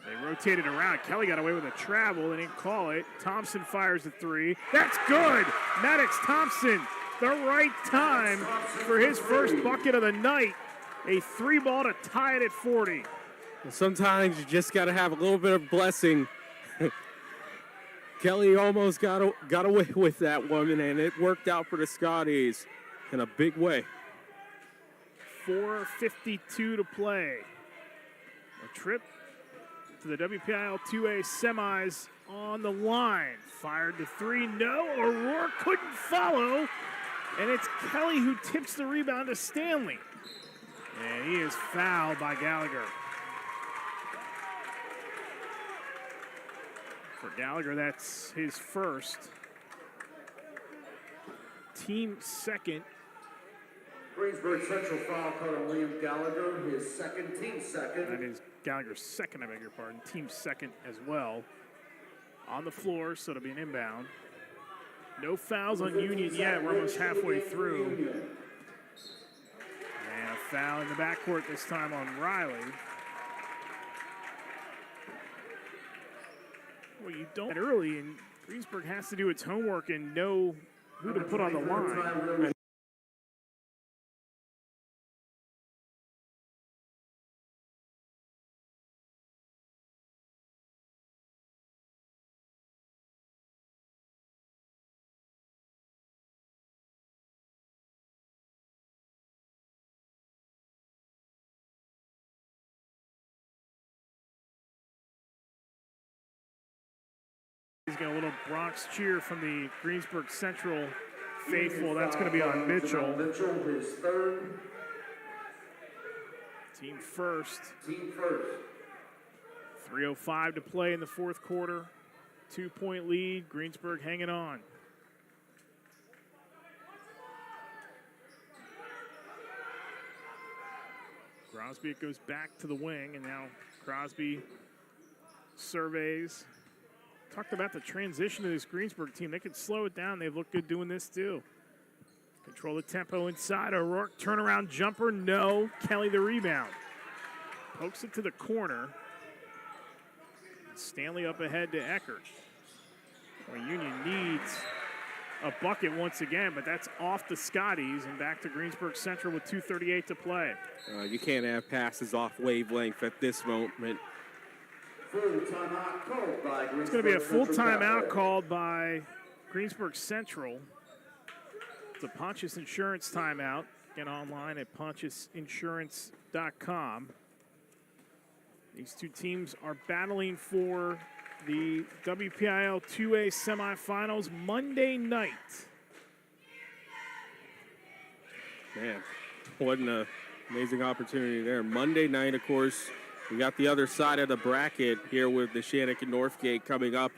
They rotated around. Kelly got away with a travel. They didn't call it. Thompson fires the 3. That's good. Maddox Thompson, the right time for his first bucket of the night. A 3-ball to tie it at 40. Sometimes you just got to have a little bit of blessing. Kelly almost got away with that one, and it worked out for the Scotties in a big way. 4:52 to play. A trip to the WPIAL 2A semis on the line. Fired to 3, no. O'Rourke couldn't follow, and it's Kelly who tips the rebound to Stanley. And he is fouled by Gallagher. For Gallagher, that's his first. Team second. Greensburg Central foul called on William Gallagher, his second, team second. That is Gallagher's second, I beg your pardon. Team second as well. On the floor, so it'll be an inbound. No fouls on Union yet. We're almost halfway through. And a foul in the backcourt this time on Riley. Well, you don't early, and Greensburg has to do its homework and know who to put on the line. He's got a little Bronx cheer from the Greensburg Central faithful. That's going to be on Mitchell. Mitchell, his third. Team first. Team first. 3:05 to play in the fourth quarter. 2-point lead. Greensburg hanging on. Crosby, it goes back to the wing, and now Crosby surveys. Talked about the transition of this Greensburg team. They could slow it down. They've looked good doing this too. Control the tempo inside. O'Rourke turnaround jumper. No. Kelly the rebound. Pokes it to the corner. Stanley up ahead to Eckert. Well, Union needs a bucket once again, but that's off the Scotties and back to Greensburg Central with 2:38 to play. You can't have passes off wavelength at this moment. It's going to be a full timeout called by Greensburg Central. It's a Pontius Insurance timeout. Get online at pontiusinsurance.com. These two teams are battling for the WPIAL 2A semifinals Monday night. Man, what an amazing opportunity there. Monday night, of course, we got the other side of the bracket here with the Shannick and Northgate coming up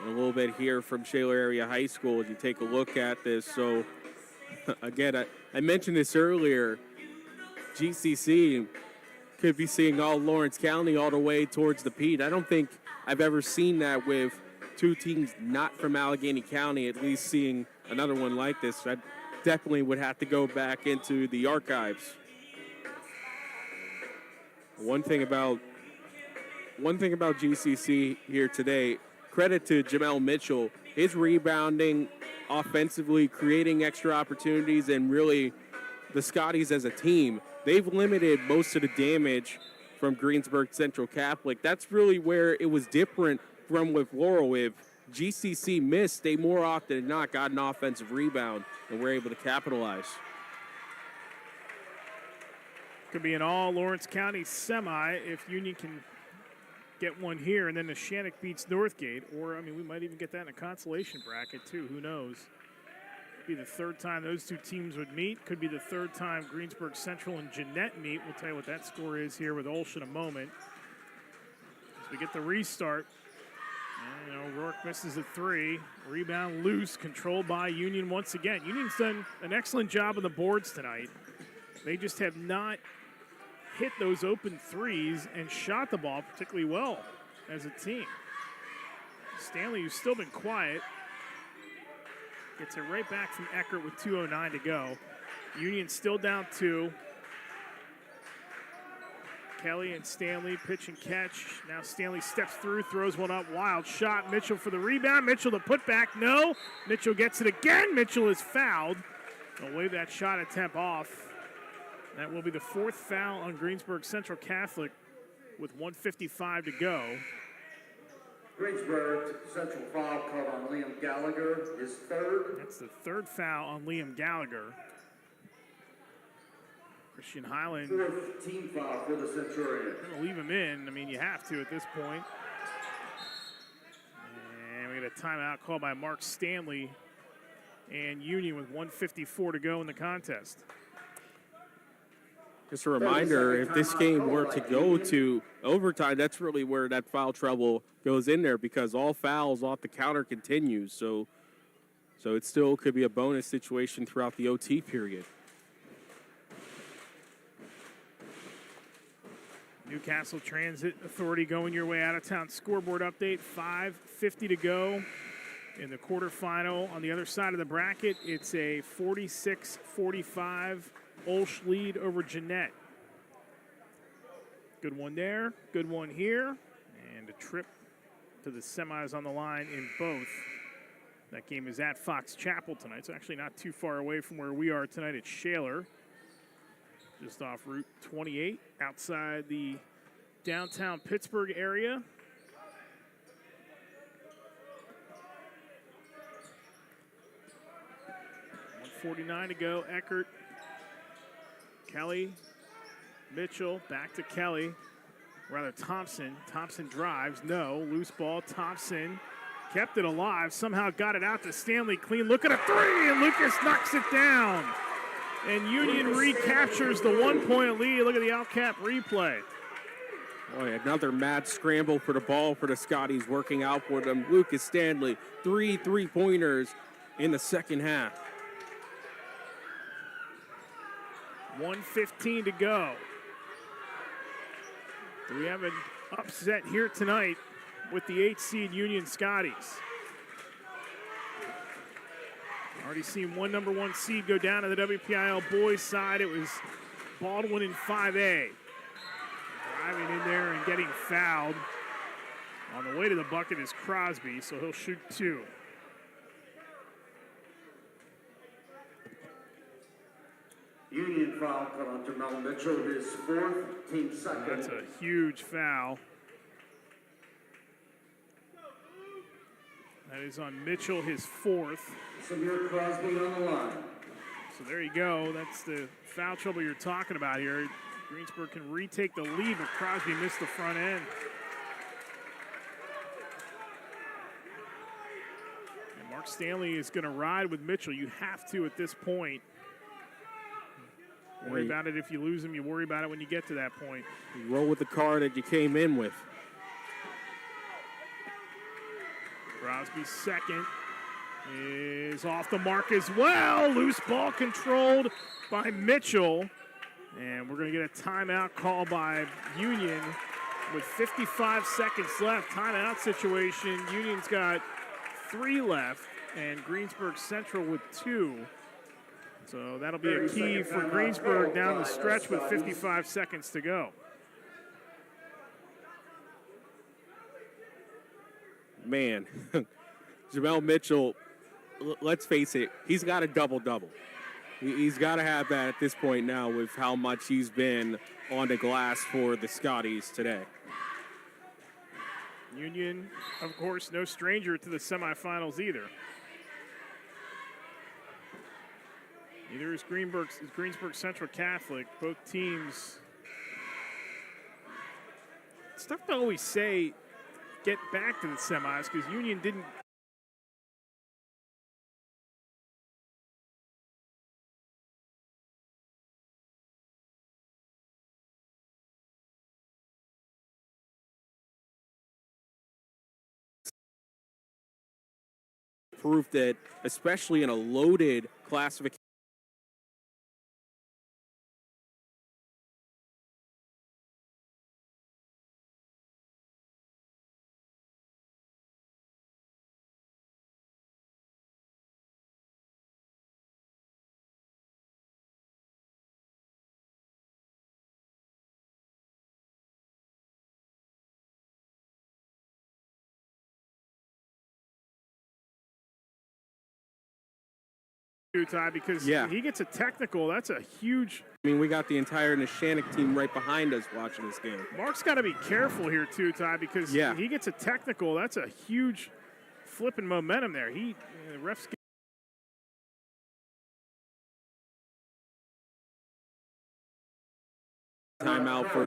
in a little bit here from Shaler Area High School as you take a look at this. So, again, I mentioned this earlier. GCC could be seeing all Lawrence County all the way towards the Pete. I don't think I've ever seen that with two teams not from Allegheny County, at least seeing another one like this. I definitely would have to go back into the archives. One thing about GCC here today, credit to Jamel Mitchell, his rebounding offensively, creating extra opportunities, and really the Scotties as a team, they've limited most of the damage from Greensburg Central Catholic. That's really where it was different from with Laurel. If GCC missed, they more often than not got an offensive rebound and were able to capitalize. Could be an all Lawrence County semi if Union can get one here, and then the Shannick beats Northgate. Or, I mean, we might even get that in a consolation bracket, too. Who knows? Could be the third time those two teams would meet. Could be the third time Greensburg Central and Jeanette meet. We'll tell you what that score is here with Olsh in a moment. As we get the restart. And, O'Rourke misses a three. Rebound loose, controlled by Union once again. Union's done an excellent job on the boards tonight. They just have not hit those open threes and shot the ball particularly well as a team. Stanley, who's still been quiet, gets it right back from Eckert with 2:09 to go. Union still down two. Kelly and Stanley pitch and catch. Now Stanley steps through, throws one up, wild shot. Mitchell for the rebound. Mitchell the putback, no. Mitchell gets it again. Mitchell is fouled. They'll wave that shot attempt off. That will be the fourth foul on Greensburg Central Catholic with 1:55 to go. Greensburg Central foul called on Liam Gallagher, his third. That's the third foul on Liam Gallagher. Christian Highland. Fourth team foul for the Centurions. Going to leave him in. I mean, you have to at this point. And we get a timeout called by Mark Stanley and Union with 1:54 to go in the contest. Just a reminder, if this game were to go to overtime, that's really where that foul trouble goes in there because all fouls off the counter continues. So it still could be a bonus situation throughout the OT period. Newcastle Transit Authority going your way out of town. Scoreboard update, 5:50 to go In the quarterfinal, on the other side of the bracket, it's a 46-45 Olsh lead over Jeanette. Good one there, good one here, and a trip to the semis on the line in both. That game is at Fox Chapel tonight. It's actually not too far away from where we are tonight at Shaler, just off Route 28, outside the downtown Pittsburgh area. .49 to go. Eckert, Kelly, Mitchell, back to Kelly. Rather Thompson. Thompson drives. No. Loose ball. Thompson kept it alive. Somehow got it out to Stanley clean. Look at a three, and Lucas knocks it down. And Union recaptures the 1-point lead. Look at the outcap replay. Boy, another mad scramble for the ball for the Scotties, working out for them. Lucas Stanley, 3 3-pointers in the second half. 1:15 to go. Do we have an upset here tonight with the 8-seed Union Scotties? Already seen one number 1 seed go down to the WPIAL boys side. It was Baldwin in 5A. Driving in there and getting fouled. On the way to the bucket is Crosby, so he'll shoot 2. Union foul caught on Jamal Mitchell, his 4th, team second. That's a huge foul. That is on Mitchell, his 4th. Samir Crosby on the line. So there you go. That's the foul trouble you're talking about here. Greensburg can retake the lead, but Crosby missed the front end. And Mark Stanley is going to ride with Mitchell. You have to at this point. Worry about it if you lose him. You worry about it when you get to that point. You roll with the car that you came in with. Crosby's second is off the mark as well. Loose ball controlled by Mitchell. And we're going to get a timeout call by Union with 55 seconds left. Timeout situation. Union's got 3 left, and Greensburg Central with 2. So that'll be a key for Greensburg down the stretch with 55 seconds to go. Man, Jamel Mitchell, let's face it, he's got a double-double. He's got to have that at this point now with how much he's been on the glass for the Scotties today. Union, of course, no stranger to the semifinals either. Neither is Greensburg Central Catholic. Both teams. It's tough to always say get back to the semis because Union didn't. Proof that, especially in a loaded classification. Ty, because he gets a technical. That's a huge. I mean, we got the entire Neshannock team right behind us watching this game. Mark's got to be careful here too, Ty, because he gets a technical. That's a huge flipping momentum there. The refs. Timeout for.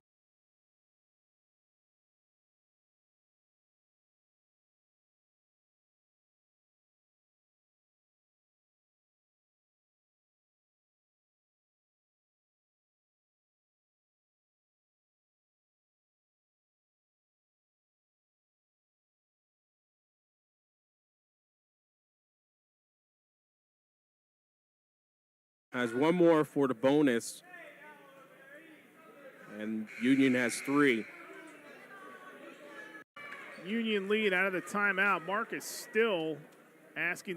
Has one more for the bonus, and Union has 3. Union lead out of the timeout. Mark is still asking.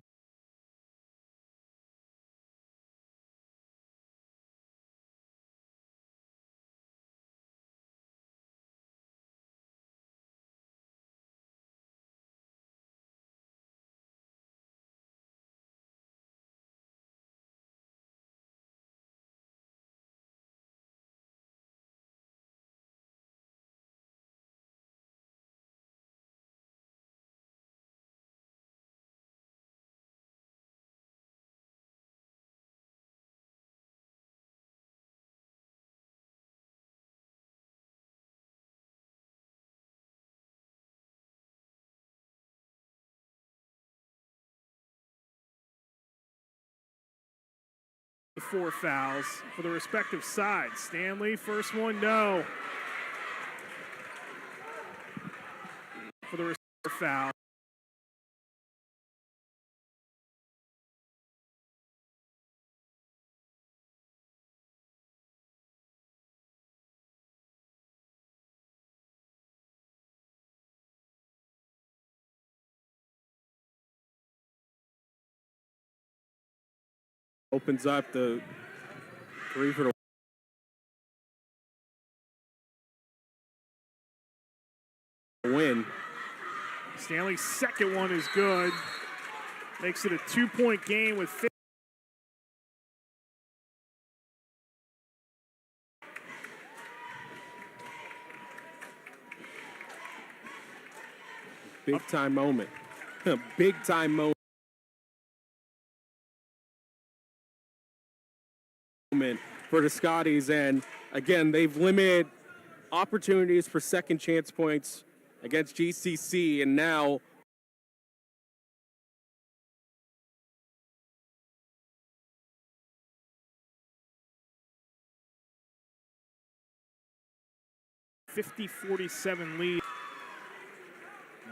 Four fouls for the respective sides. Stanley, first one, no. For the respective foul. Opens up the 3 for the win. Stanley's second one is good. Makes it a 2-point game with 50. Big time moment. Big time moment for the Scotties. And again, they've limited opportunities for second chance points against GCC, and now a 50-47 lead.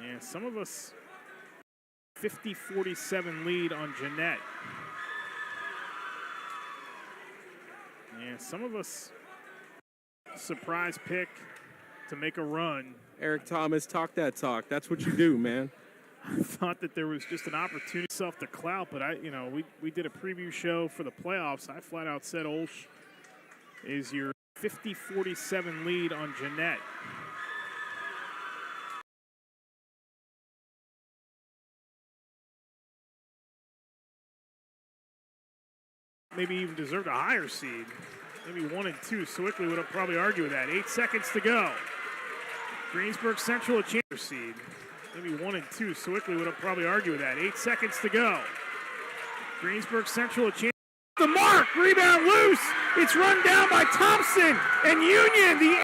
Yeah, some of us 50-47 lead on Jeanette. Yeah, some of us surprise pick to make a run. Eric Thomas, talk that talk. That's what you do, man. I thought that there was just an opportunity self to clout, but we did a preview show for the playoffs. I flat out said Olsh is your 50-47 lead on Jeanette. Maybe even deserved a higher seed. Maybe 1 and 2. Sewickley would have probably argue with that. 8 seconds to go. Greensburg Central a chance seed. Maybe 1 and 2. Sewickley would have probably argue with that. 8 seconds to go. Greensburg Central a chance. The mark. Rebound loose. It's run down by Thompson and Union. The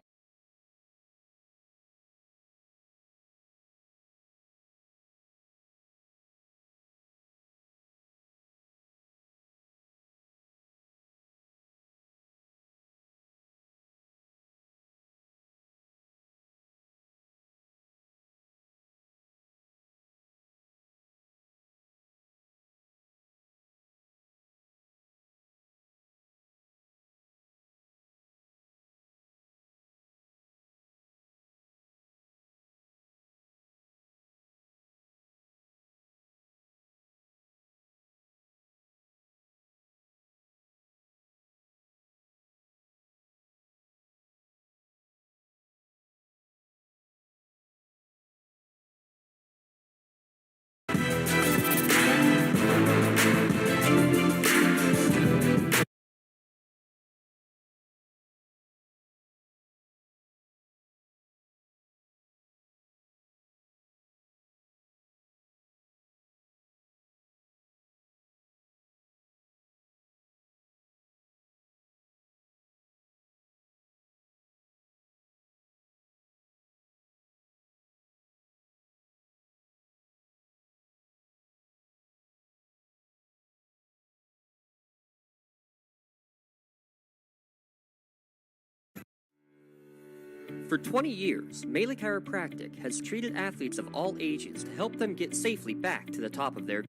For 20 years, Melee Chiropractic has treated athletes of all ages to help them get safely back to the top of their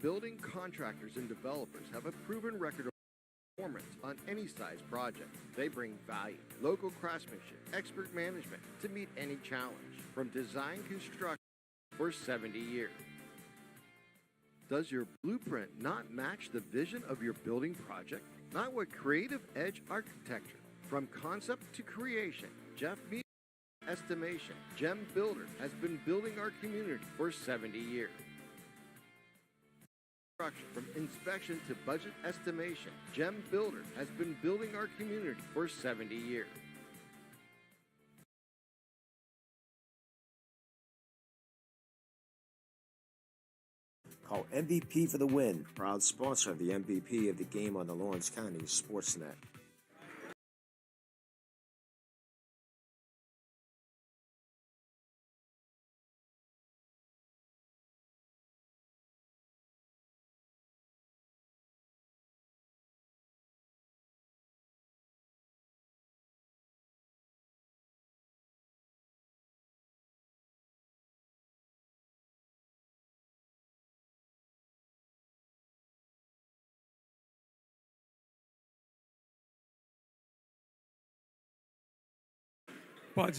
building contractors and developers have a proven record of performance on any size project. They bring value, local craftsmanship, expert management to meet any challenge, from design construction for 70 years. Does your blueprint not match the vision of your building project? Not with Creative Edge Architecture. From concept to creation, Jeff Mead Estimation, Gem Builder, has been building our community for 70 years. From inspection to budget estimation, Gem Builder has been building our community for 70 years. Call MVP for the win, proud sponsor of the MVP of the game on the Lawrence County SportsNet.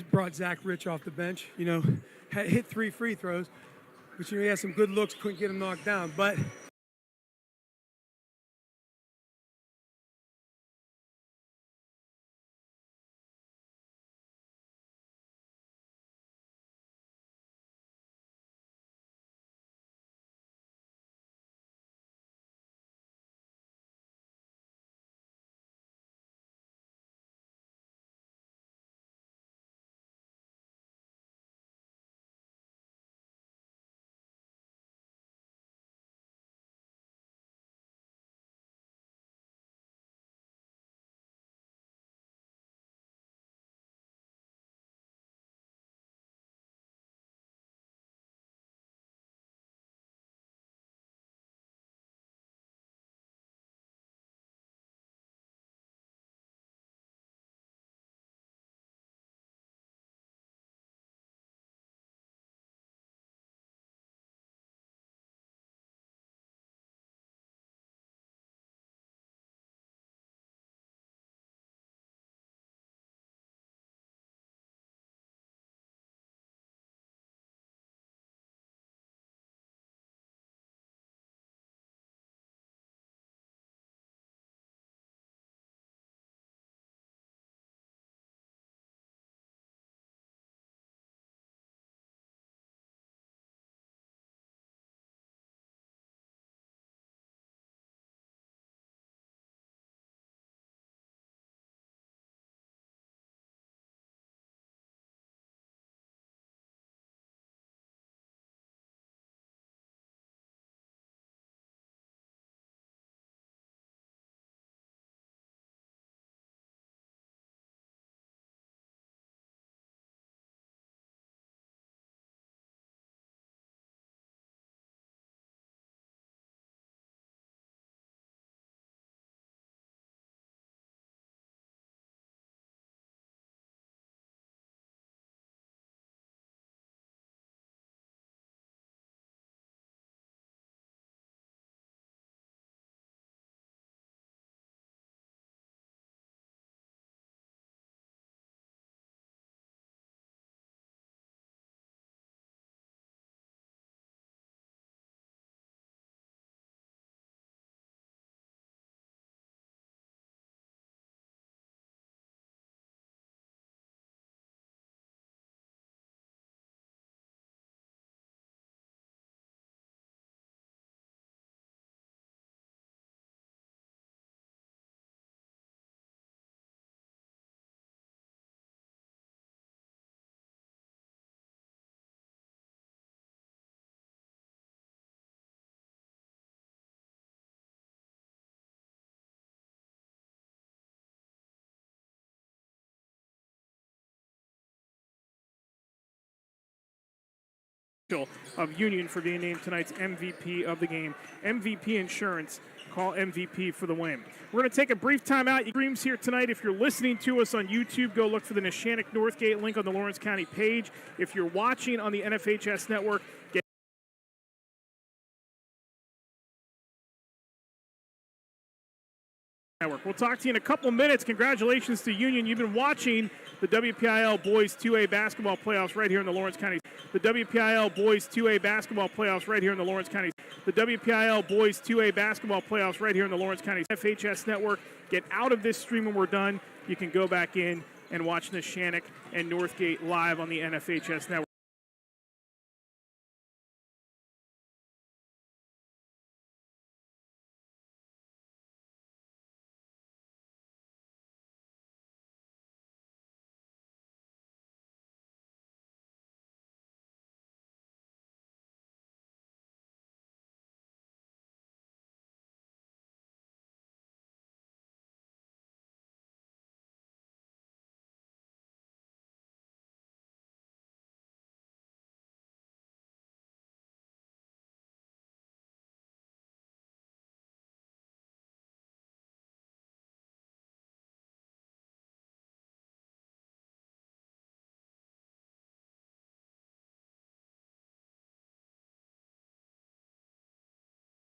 Brought Zach Rich off the bench, hit 3 free throws, which he had some good looks, couldn't get him knocked down, but of Union for being named tonight's MVP of the game. MVP Insurance. Call MVP for the win. We're going to take a brief timeout. Streams here tonight. If you're listening to us on YouTube, go look for the Neshannock Northgate link on the Lawrence County page. If you're watching on the NFHS network, Network. We'll talk to you in a couple minutes. Congratulations to Union. You've been watching the WPIAL Boys 2A basketball playoffs right here in the Lawrence County. The WPIAL Boys 2A basketball playoffs right here in the Lawrence County. The WPIAL Boys 2A basketball playoffs right here in the Lawrence County FHS Network. Get out of this stream when we're done. You can go back in and watch Neshannock and Northgate live on the NFHS Network.